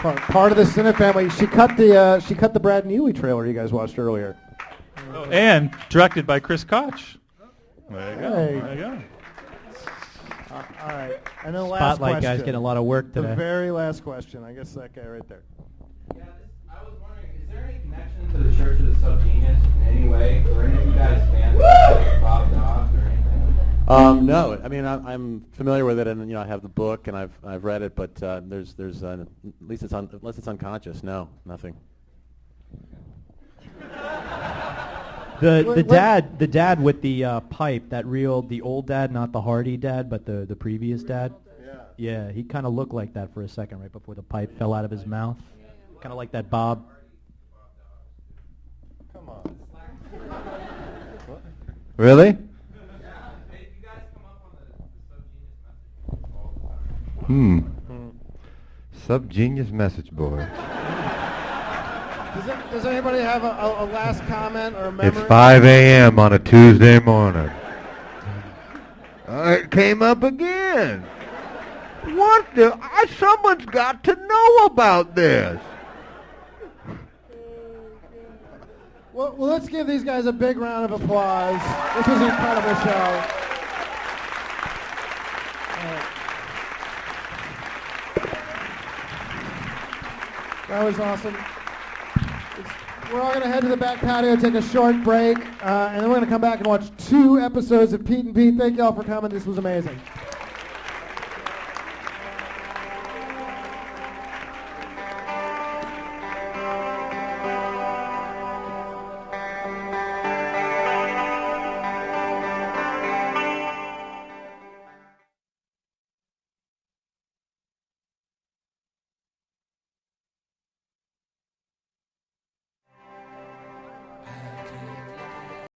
Part of the Cine family. She cut the Brad Neely trailer you guys watched earlier. Oh, and directed by Chris Koch. There you go. Hey. There you go. All right. And then last Spotlight question. guy's getting a lot of work today. The very last question. I guess that guy right there. I was wondering, is there any connection to the Church of the Subgenius in any way? Were any of you guys fans of Bob Dobbs or anything? No, I mean I'm familiar with it, and I have the book and I've read it, but there's at least unless it's unconscious. No, nothing. The dad with the pipe, the old dad, not the Hardy dad, but the previous dad. Yeah, he kind of looked like that for a second right before the pipe fell out of his mouth. Kind of like that Bob. Come on. Really? Sub-genius message board. Does anybody have a last comment or a memory? It's 5 a.m. on a Tuesday morning. It came up again. What the? Someone's got to know about this. Well, let's give these guys a big round of applause. This was an incredible show. That was awesome. We're all going to head to the back patio, take a short break, and then we're going to come back and watch 2 episodes of Pete and Pete. Thank you all for coming. This was amazing.